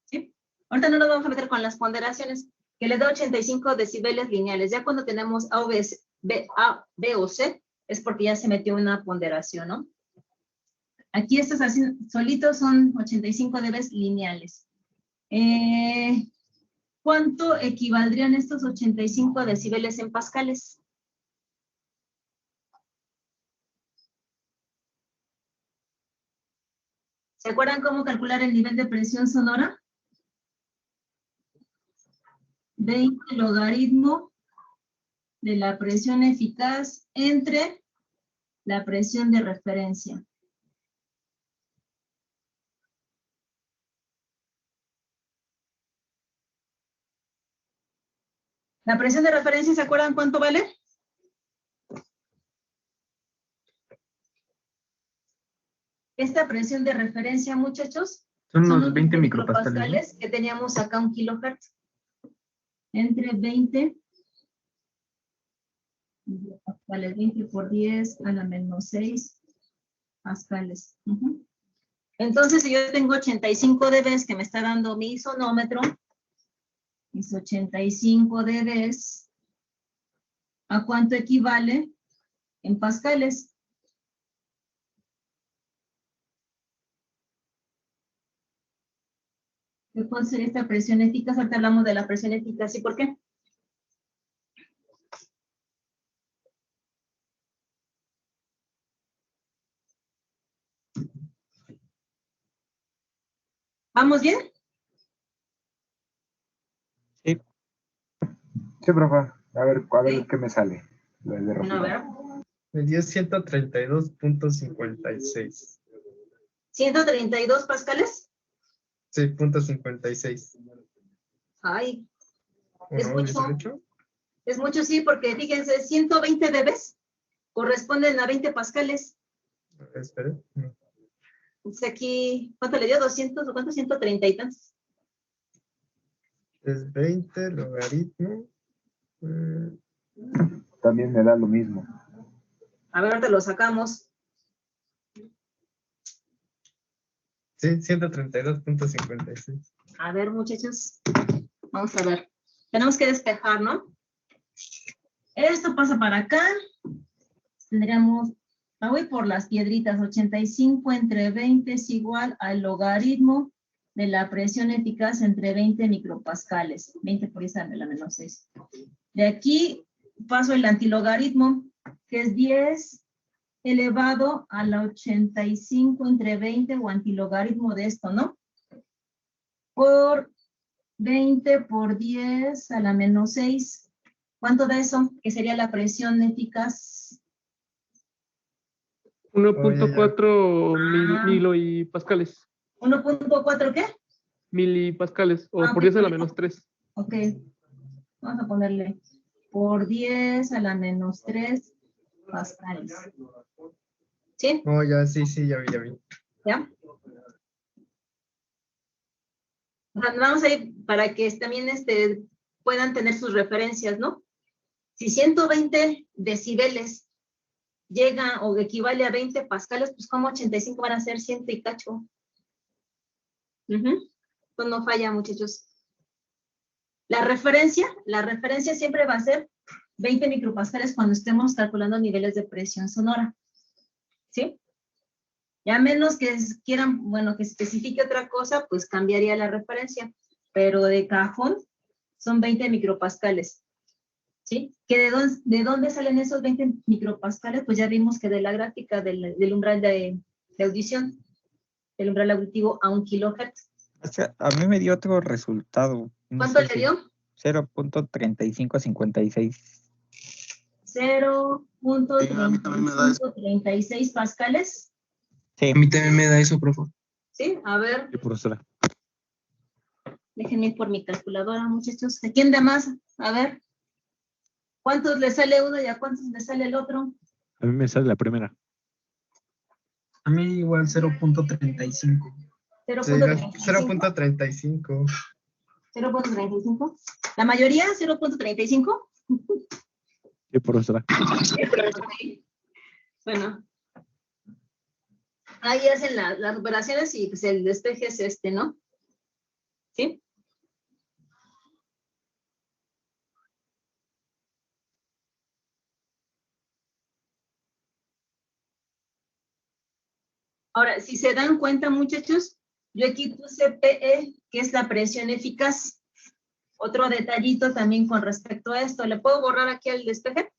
¿Sí? Ahorita no nos vamos a meter con las ponderaciones, que les da 85 decibeles lineales. Ya cuando tenemos A, B o C, es porque ya se metió una ponderación, ¿no? Aquí estos así solitos son 85 dB lineales. ¿Cuánto equivaldrían estos 85 decibeles en pascales? ¿Se acuerdan cómo calcular el nivel de presión sonora? 20 logaritmo de la presión eficaz entre la presión de referencia. La presión de referencia, ¿se acuerdan cuánto vale? Esta presión de referencia, muchachos, son unos 20 micropascales, ¿no? Que teníamos acá 1 kilohertz. Entre 20 pascales, 20 por 10 a la menos 6 pascales. Entonces, si yo tengo 85 dB que me está dando mi sonómetro, mis 85 dB, ¿a cuánto equivale en pascales? ¿Qué puede ser esta presión eficaz? Ahorita hablamos de la presión eficaz. ¿Y por qué? ¿Vamos bien? Sí, profe. A ver Sí. qué me sale. Bueno, a ver. Me dio 132.56. ¿132 pascales? Sí, punto 56. Ay, ¿O es no? mucho. ¿18? Es mucho, sí, porque fíjense, 120 dB corresponden a 20 pascales. Espera. Entonces aquí, ¿cuánto le dio? ¿200 o cuánto? 130 y tantos. Es 20 logaritmo. También me da lo mismo. A ver, ahorita lo sacamos. Sí, 132.56. A ver, muchachos, vamos a ver. Tenemos que despejar, ¿no? Esto pasa para acá. Tendríamos Me voy por las piedritas. 85 entre 20 es igual al logaritmo de la presión eficaz entre 20 micropascales. 20 por esa de la menos 6. De aquí paso el antilogaritmo, que es 10 elevado a la 85 entre 20 o antilogaritmo de esto, ¿no? Por 20 por 10 a la menos 6. ¿Cuánto da eso? Que sería la presión eficaz. 1.4 Ah. milipascales. 1.4 ¿qué? Milipascales, o Ah, por ok. 10 a la menos 3. Ok. Vamos a ponerle por 10 a la menos 3 pascales. ¿Sí? Oh, ya, sí, ya vi. ¿Ya? Vamos a ir para que también puedan tener sus referencias, ¿no? Si 120 decibeles llega o equivale a 20 pascales, pues como 85 van a ser 100 y cacho. Pues no falla, muchachos. La referencia siempre va a ser 20 micropascales cuando estemos calculando niveles de presión sonora. ¿Sí? Y a menos que quieran, bueno, que especifique otra cosa, pues cambiaría la referencia. Pero de cajón son 20 micropascales. ¿Sí? ¿Que de dónde salen esos 20 micropascales? Pues ya vimos que de la gráfica del umbral de audición, el umbral auditivo a 1 kHz. O sea, a mí me dio otro resultado. No ¿Cuánto sé le si dio? 0.3556. 0.3536 pascales. Sí. A mí también me da eso, profe. ¿Sí? A ver, Sí, profesora. déjenme ir por mi calculadora, muchachos. ¿A quién da más? A ver. ¿Cuántos le sale uno y a cuántos le sale el otro? A mí me sale la primera. A mí igual 0.35. 0.35. 0.35. ¿La mayoría 0.35? Sí, profesora. Bueno. Ahí hacen las operaciones y pues el despeje es este, ¿no? ¿Sí? Ahora, si se dan cuenta, muchachos, yo aquí puse PE, que es la presión eficaz. Otro detallito también con respecto a esto. ¿Le puedo borrar aquí el despeje?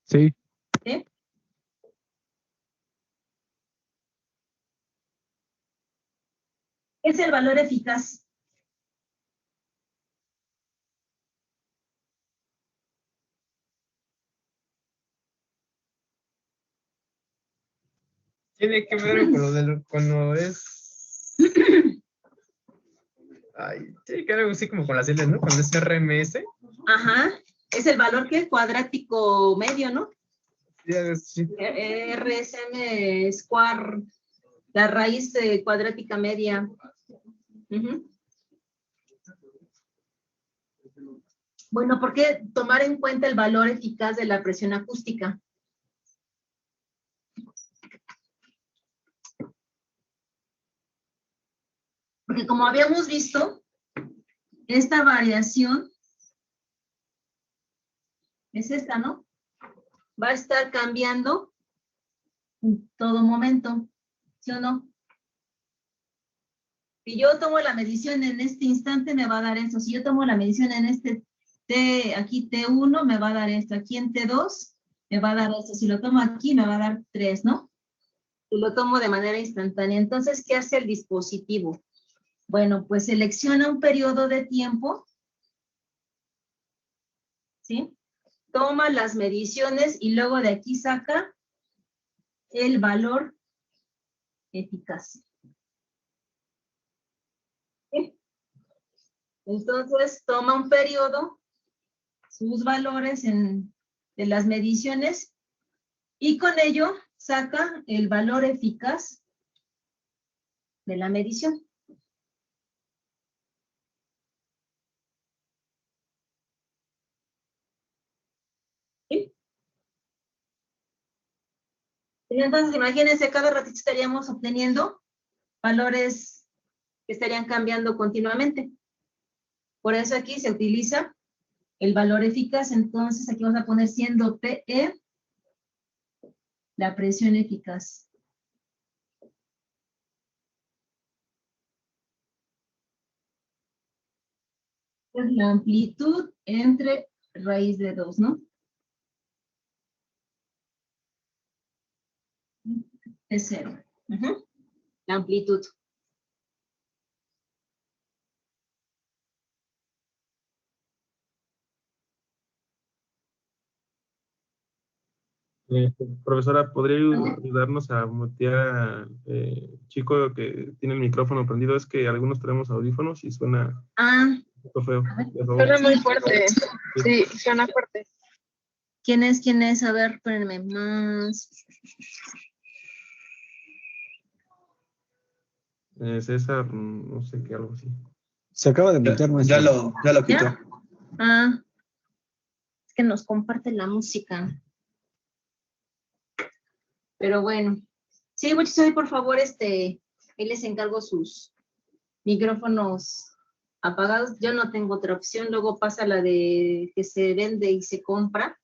Sí. ¿Sí? ¿Qué es el valor eficaz? Tiene que ver con lo es. Ay, tiene que ver algo así como con las siglas, ¿no? Con ese RMS. Ajá. Es el valor que cuadrático medio, ¿no? Sí. RSM square, la raíz cuadrática media. Bueno, ¿por qué tomar en cuenta el valor eficaz de la presión acústica? Porque como habíamos visto, esta variación es esta, ¿no? Va a estar cambiando en todo momento, ¿sí o no? Si yo tomo la medición en este instante, me va a dar eso. Si yo tomo la medición en este aquí T1, me va a dar esto. Aquí en T2, me va a dar esto. Si lo tomo aquí, me va a dar 3, ¿no? Y lo tomo de manera instantánea. Entonces, ¿qué hace el dispositivo? Bueno, pues selecciona un periodo de tiempo, ¿sí? Toma las mediciones y luego de aquí saca el valor eficaz. ¿Sí? Entonces, toma un periodo, sus valores de las mediciones, y con ello saca el valor eficaz de la medición. ¿Sí? Y entonces, imagínense, cada ratito estaríamos obteniendo valores que estarían cambiando continuamente. Por eso aquí se utiliza el valor eficaz. Entonces aquí vamos a poner siendo PE la presión eficaz. Es la amplitud entre raíz de 2, ¿no? Es 0. La amplitud. Profesora, ¿podría ayudarnos a mutear al chico que tiene el micrófono prendido? Es que algunos tenemos audífonos y suena un poco feo. Por favor. Suena muy fuerte. Sí, suena fuerte. ¿Quién es? ¿Quién es? A ver, espérenme más. César, no sé qué, algo así. Se acaba de meter, maestro. Ya lo quitó. ¿Ya? Ah, es que nos comparte la música. Pero bueno. Sí, muchachos, ahí por favor, ahí les encargo sus micrófonos apagados. Yo no tengo otra opción. Luego pasa la de que se vende y se compra.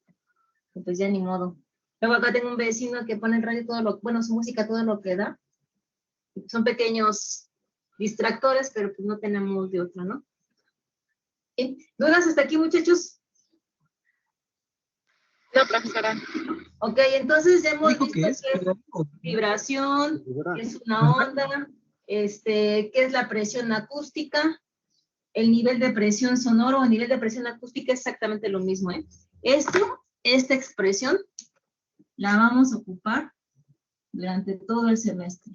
Pues ya ni modo. Luego acá tengo un vecino que pone en radio todo lo, bueno, su música todo lo que da. Son pequeños distractores, pero pues no tenemos de otra, ¿no? ¿Sí? ¿Dudas hasta aquí, muchachos? No, profesora. Ok, entonces ya hemos Dijo visto que es, qué es vibración, qué es una onda, qué es la presión acústica, el nivel de presión sonoro o nivel de presión acústica es exactamente lo mismo, ¿eh? Esta expresión la vamos a ocupar durante todo el semestre.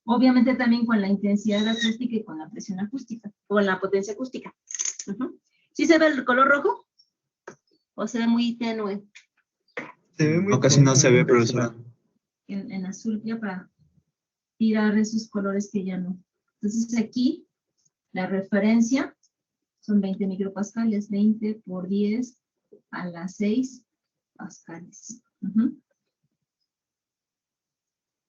Obviamente también con la intensidad acústica y con la presión acústica, con la potencia acústica. ¿Sí se ve el color rojo? ¿O se ve muy tenue? Se ve muy No, casi no se ve, profesora. En azul, ya para tirar esos colores que ya no. Entonces aquí, la referencia son 20 micropascales, 20 por 10 a las 6 pascales.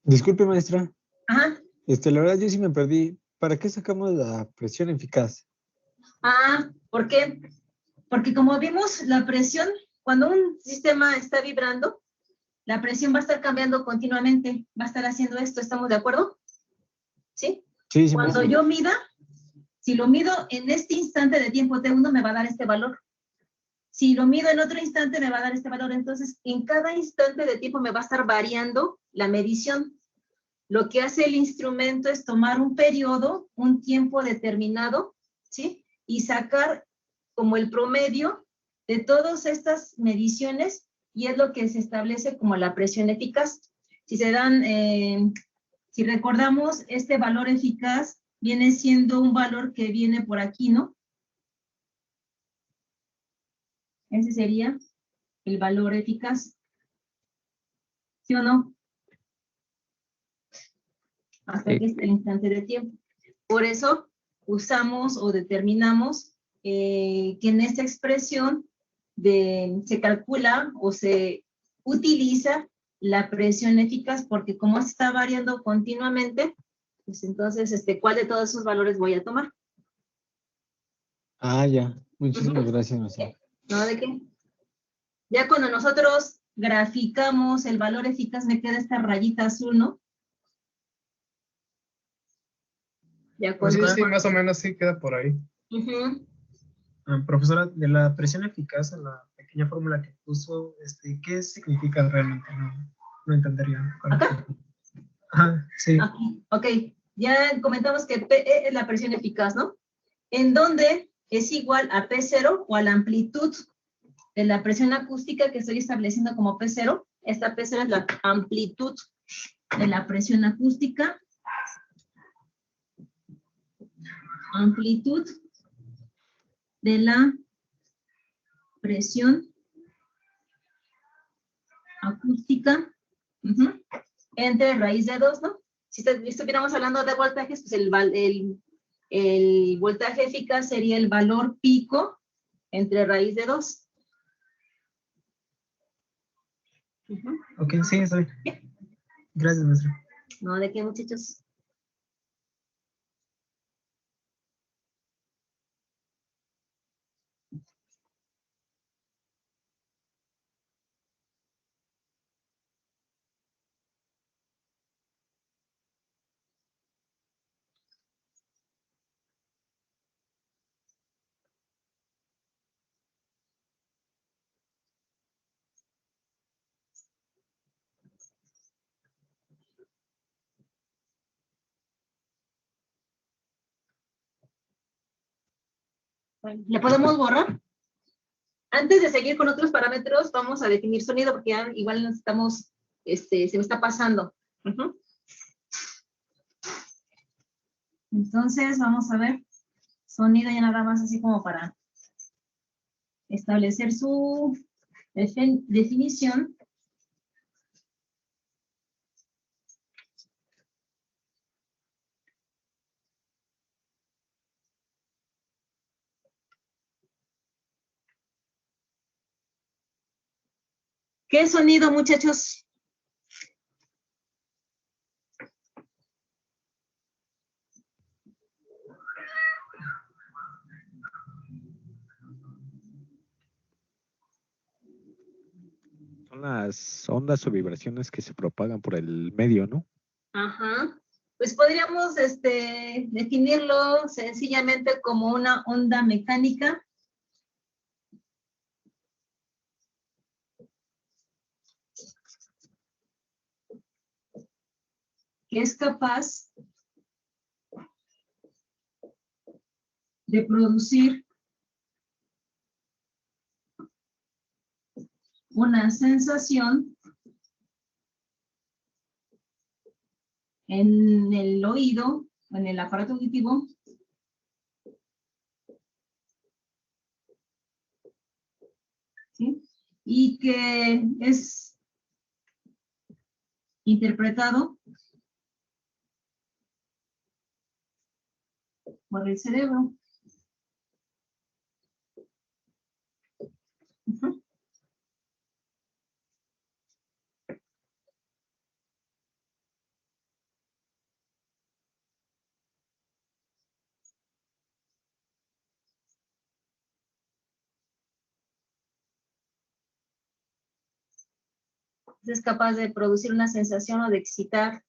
Disculpe, maestra. Ajá. La verdad yo sí me perdí. ¿Para qué sacamos la presión eficaz? ¿Por qué? Porque como vimos, la presión, cuando un sistema está vibrando, la presión va a estar cambiando continuamente, va a estar haciendo esto, ¿estamos de acuerdo? ¿Sí? Sí, sí. Cuando yo mida, si lo mido en este instante de tiempo T1 me va a dar este valor. Si lo mido en otro instante me va a dar este valor. Entonces, en cada instante de tiempo me va a estar variando la medición. Lo que hace el instrumento es tomar un periodo, un tiempo determinado, ¿sí? Y sacar como el promedio de todas estas mediciones y es lo que se establece como la presión eficaz. Si se dan, si recordamos, este valor eficaz viene siendo un valor que viene por aquí, ¿no? Ese sería el valor eficaz. ¿Sí o no? Hasta que esté el instante de tiempo. Por eso usamos o determinamos que en esta expresión se calcula o se utiliza la presión eficaz, porque como está variando continuamente, pues entonces, ¿cuál de todos esos valores voy a tomar? Ya. Muchísimas gracias, maestra. ¿No? ¿De qué? Ya cuando nosotros graficamos el valor eficaz, me queda esta rayita azul, ¿no? Ya Pues cuando... sí, más o menos sí queda por ahí. Profesora, de la presión eficaz en la pequeña fórmula que puso, ¿qué significa realmente? No entendería. ¿Acá? Sí. Aquí, ok. Ya comentamos que PE es la presión eficaz, ¿no? En donde es igual a P0 o a la amplitud de la presión acústica que estoy estableciendo como P0. Esta P0 es la amplitud de la presión acústica. Amplitud de la presión acústica entre raíz de 2, ¿no? Si estuviéramos hablando de voltajes, pues el voltaje eficaz sería el valor pico entre raíz de 2. Ok, sí, estoy. Gracias, maestra. No, ¿de qué, muchachos? Bueno, ¿le podemos borrar? Antes de seguir con otros parámetros, vamos a definir sonido, porque ya igual nos estamos, se me está pasando. Entonces, vamos a ver. Sonido ya nada más así como para establecer su definición. ¿Qué es sonido, muchachos? Son las ondas o vibraciones que se propagan por el medio, ¿no? Ajá. Pues podríamos definirlo sencillamente como una onda mecánica que es capaz de producir una sensación en el oído, en el aparato auditivo, ¿sí? Y que es interpretado por el cerebro. Es capaz de producir una sensación o de excitar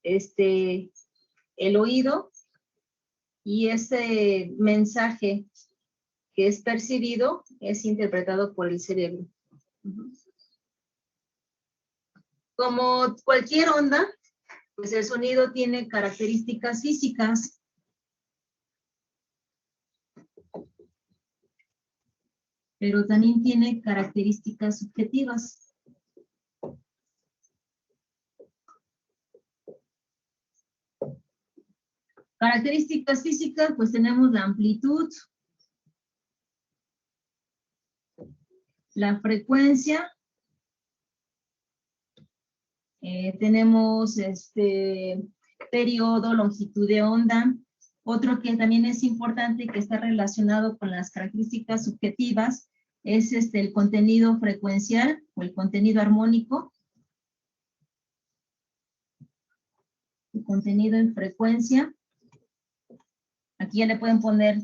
el oído, y ese mensaje que es percibido es interpretado por el cerebro. Como cualquier onda, pues el sonido tiene características físicas. Pero también tiene características subjetivas. Características físicas, pues tenemos la amplitud, la frecuencia, tenemos periodo, longitud de onda. Otro que también es importante y que está relacionado con las características subjetivas es el contenido frecuencial o el contenido armónico. El contenido en frecuencia. Aquí ya le pueden poner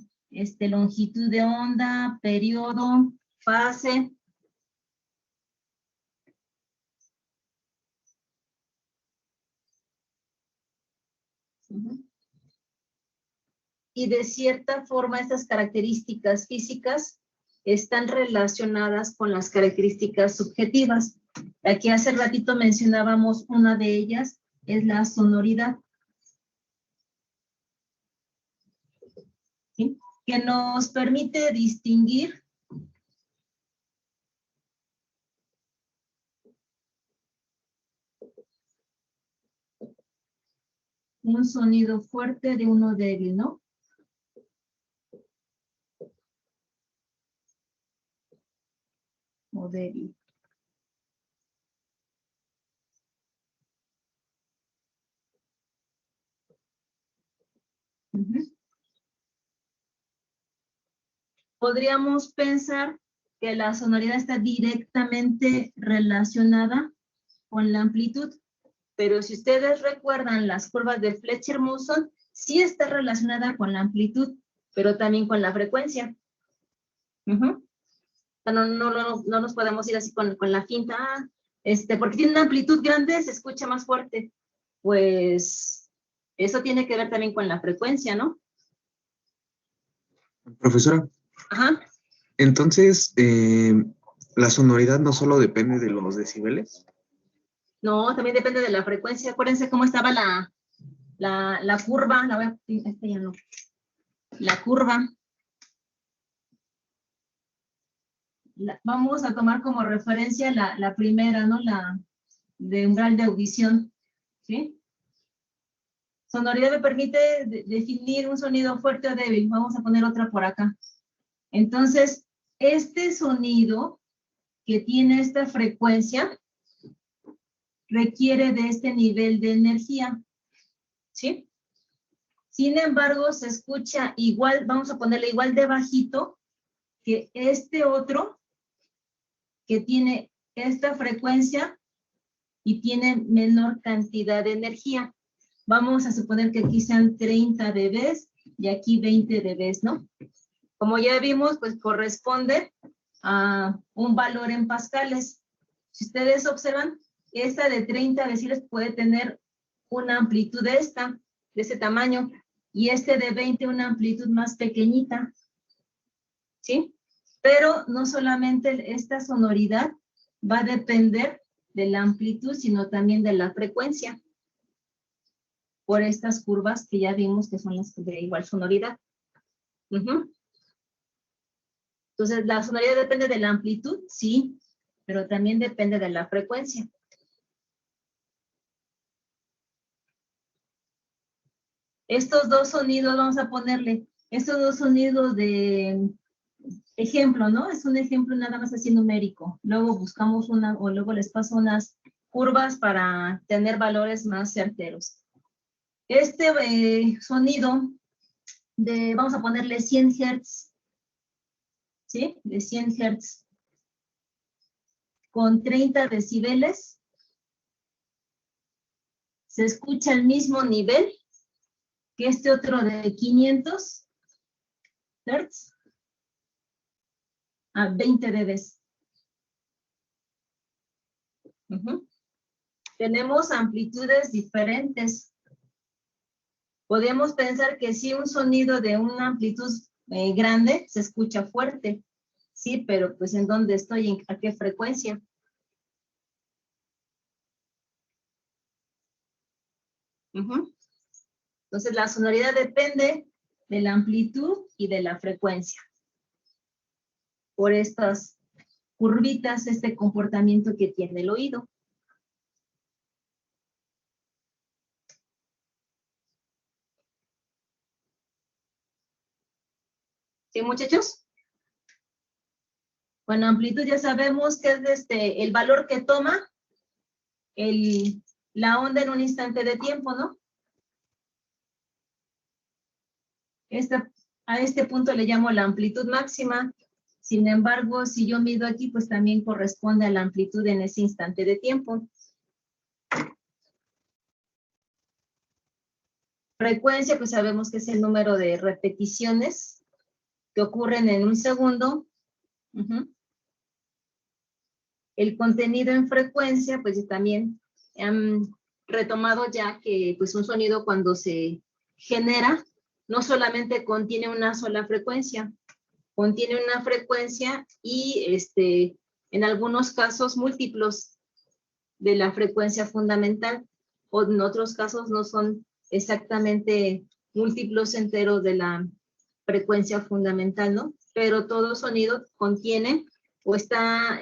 longitud de onda, periodo, fase. Y de cierta forma estas características físicas están relacionadas con las características subjetivas. Aquí hace ratito mencionábamos una de ellas, es la sonoridad. ¿Sí? Que nos permite distinguir un sonido fuerte de uno débil, ¿no? O débil. Podríamos pensar que la sonoridad está directamente relacionada con la amplitud, pero si ustedes recuerdan las curvas de Fletcher-Musson, sí está relacionada con la amplitud, pero también con la frecuencia. No nos podemos ir así con la finta, porque tiene una amplitud grande, se escucha más fuerte. Pues eso tiene que ver también con la frecuencia, ¿no? Profesora. Ajá. Entonces, ¿la sonoridad no solo depende de los decibeles? No, también depende de la frecuencia. Acuérdense cómo estaba la curva. La curva. vamos a tomar como referencia la primera, ¿no? La de umbral de audición, ¿sí? Sonoridad me permite definir un sonido fuerte o débil. Vamos a poner otra por acá. Entonces, este sonido que tiene esta frecuencia requiere de este nivel de energía, ¿sí? Sin embargo, se escucha igual, vamos a ponerle igual de bajito que este otro que tiene esta frecuencia y tiene menor cantidad de energía. Vamos a suponer que aquí sean 30 dB y aquí 20 dB, ¿no? Como ya vimos, pues corresponde a un valor en pascales. Si ustedes observan, esta de 30 deciles puede tener una amplitud de ese tamaño, y este de 20 una amplitud más pequeñita, ¿sí? Pero no solamente esta sonoridad va a depender de la amplitud, sino también de la frecuencia, por estas curvas que ya vimos que son las de igual sonoridad. Entonces, la sonoridad depende de la amplitud, sí, pero también depende de la frecuencia. Estos dos sonidos, vamos a ponerle, estos dos sonidos de ejemplo, ¿no? Es un ejemplo nada más así numérico. Luego buscamos o luego les paso unas curvas para tener valores más certeros. Este sonido vamos a ponerle 100 Hz, ¿sí? De 100 Hz. Con 30 decibeles. Se escucha el mismo nivel que este otro de 500 Hz a 20 dB. Tenemos amplitudes diferentes. Podemos pensar que si un sonido de una amplitud grande se escucha fuerte, sí, pero pues ¿en dónde estoy? ¿A qué frecuencia? Entonces la sonoridad depende de la amplitud y de la frecuencia. Por estas curvitas, este comportamiento que tiene el oído. ¿Sí, muchachos? Bueno, amplitud ya sabemos que es el valor que toma la onda en un instante de tiempo, ¿no? A este punto le llamo la amplitud máxima. Sin embargo, si yo mido aquí, pues también corresponde a la amplitud en ese instante de tiempo. Frecuencia, pues sabemos que es el número de repeticiones que ocurren en un segundo. El contenido en frecuencia, pues también han retomado ya que pues un sonido cuando se genera, no solamente contiene una sola frecuencia, contiene una frecuencia y en algunos casos múltiplos de la frecuencia fundamental, o en otros casos no son exactamente múltiplos enteros de la frecuencia fundamental, ¿no? Pero todo sonido contiene o está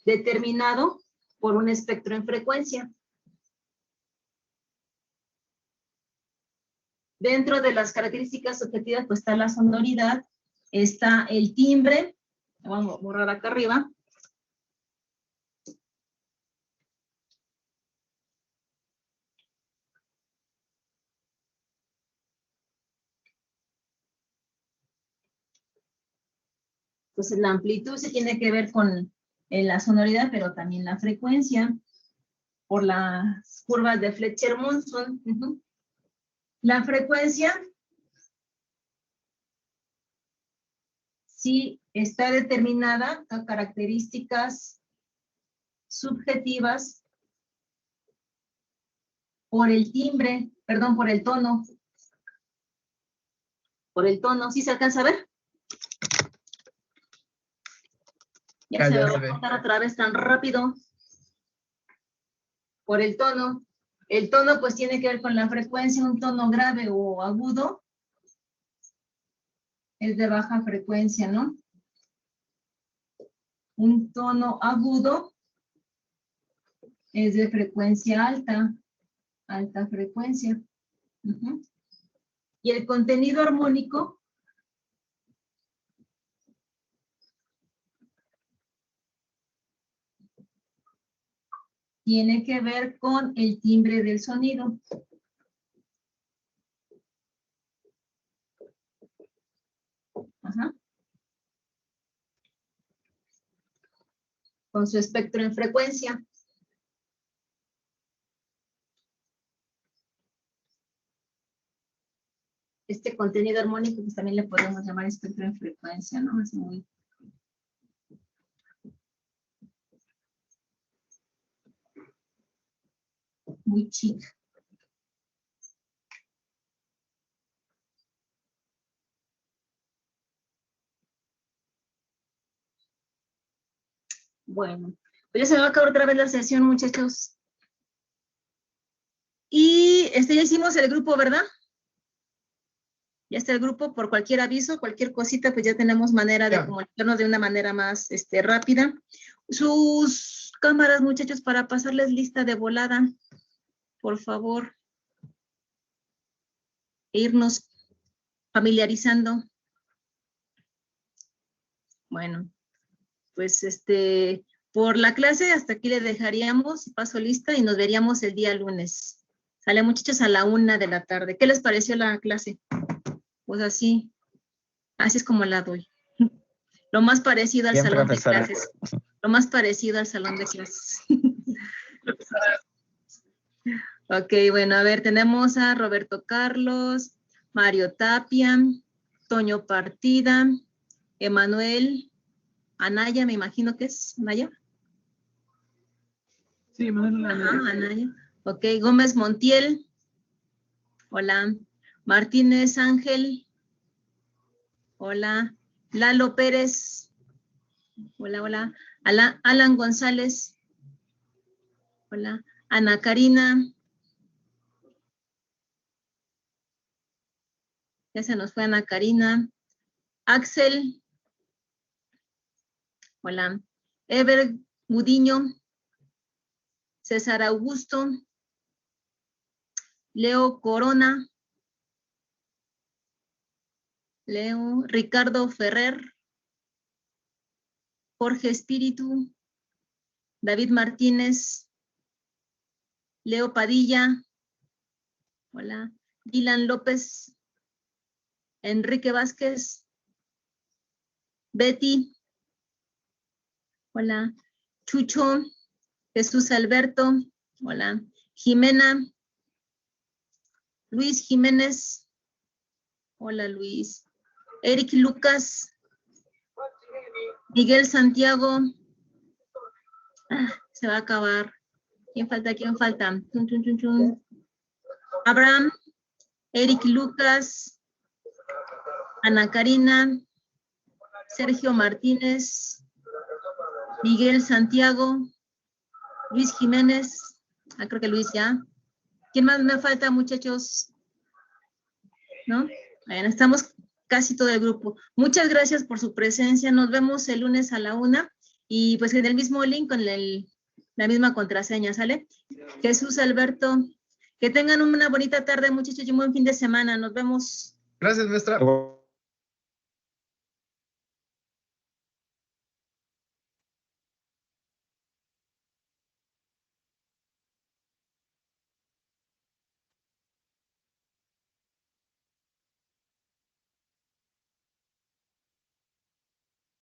determinado por un espectro en frecuencia. Dentro de las características objetivas, pues está la sonoridad, está el timbre, vamos a borrar acá arriba. Entonces la amplitud se tiene que ver con la sonoridad, pero también la frecuencia, por las curvas de Fletcher-Munson. La frecuencia sí está determinada a características subjetivas por el timbre, perdón, por el tono. Por el tono, ¿sí se alcanza a ver? Ya se va a contar otra vez tan rápido. Por el tono. El tono pues tiene que ver con la frecuencia, un tono grave o agudo es de baja frecuencia, ¿no? Un tono agudo es de frecuencia alta, alta frecuencia. Y el contenido armónico tiene que ver con el timbre del sonido. Ajá. Con su espectro en frecuencia. Este contenido armónico pues también le podemos llamar espectro en frecuencia, ¿no? Es muy chic. Bueno, pues ya se va a acabar otra vez la sesión, muchachos. Y ya hicimos el grupo, ¿verdad? Ya está el grupo. Por cualquier aviso, cualquier cosita, pues ya tenemos manera de comunicarnos de una manera más rápida. Sus cámaras, muchachos, para pasarles lista de volada, por favor. E irnos familiarizando. Bueno, pues por la clase hasta aquí le dejaríamos, paso lista y nos veríamos el día lunes. Sale, muchachos, a la 1 de la tarde. ¿Qué les pareció la clase? Pues así es como la doy. Lo más parecido al salón de clases. Lo más parecido al salón de clases. Ok, bueno, a ver, tenemos a Roberto Carlos, Mario Tapia, Toño Partida, Emanuel, Anaya, me imagino que es Anaya. Sí, Anaya. Ok, Gómez Montiel. Hola. Martínez Ángel. Hola. Lalo Pérez. Hola, hola. Alan González. Hola. Ana Karina. Ya se nos fue Ana Karina. Axel. Hola. Ever Gudiño. César Augusto. Leo Corona. Leo. Ricardo Ferrer. Jorge Espíritu. David Martínez. Leo Padilla. Hola. Dylan López. Enrique Vázquez. Betty. Hola. Chucho. Jesús Alberto. Hola. Jimena. Luis Jiménez. Hola, Luis. Eric Lucas. Miguel Santiago. Se va a acabar. ¿Quién falta? ¿Quién falta? Chun, chun, chun, chun. Abraham. Eric Lucas. Ana Karina. Sergio Martínez. Miguel Santiago. Luis Jiménez. Creo que Luis ya. ¿Quién más me falta, muchachos? ¿No? Bueno, estamos casi todo el grupo. Muchas gracias por su presencia. Nos vemos el lunes a la 1 y pues en el mismo link con la misma contraseña, ¿sale? Jesús Alberto. Que tengan una bonita tarde, muchachos, y un buen fin de semana. Nos vemos. Gracias, maestra.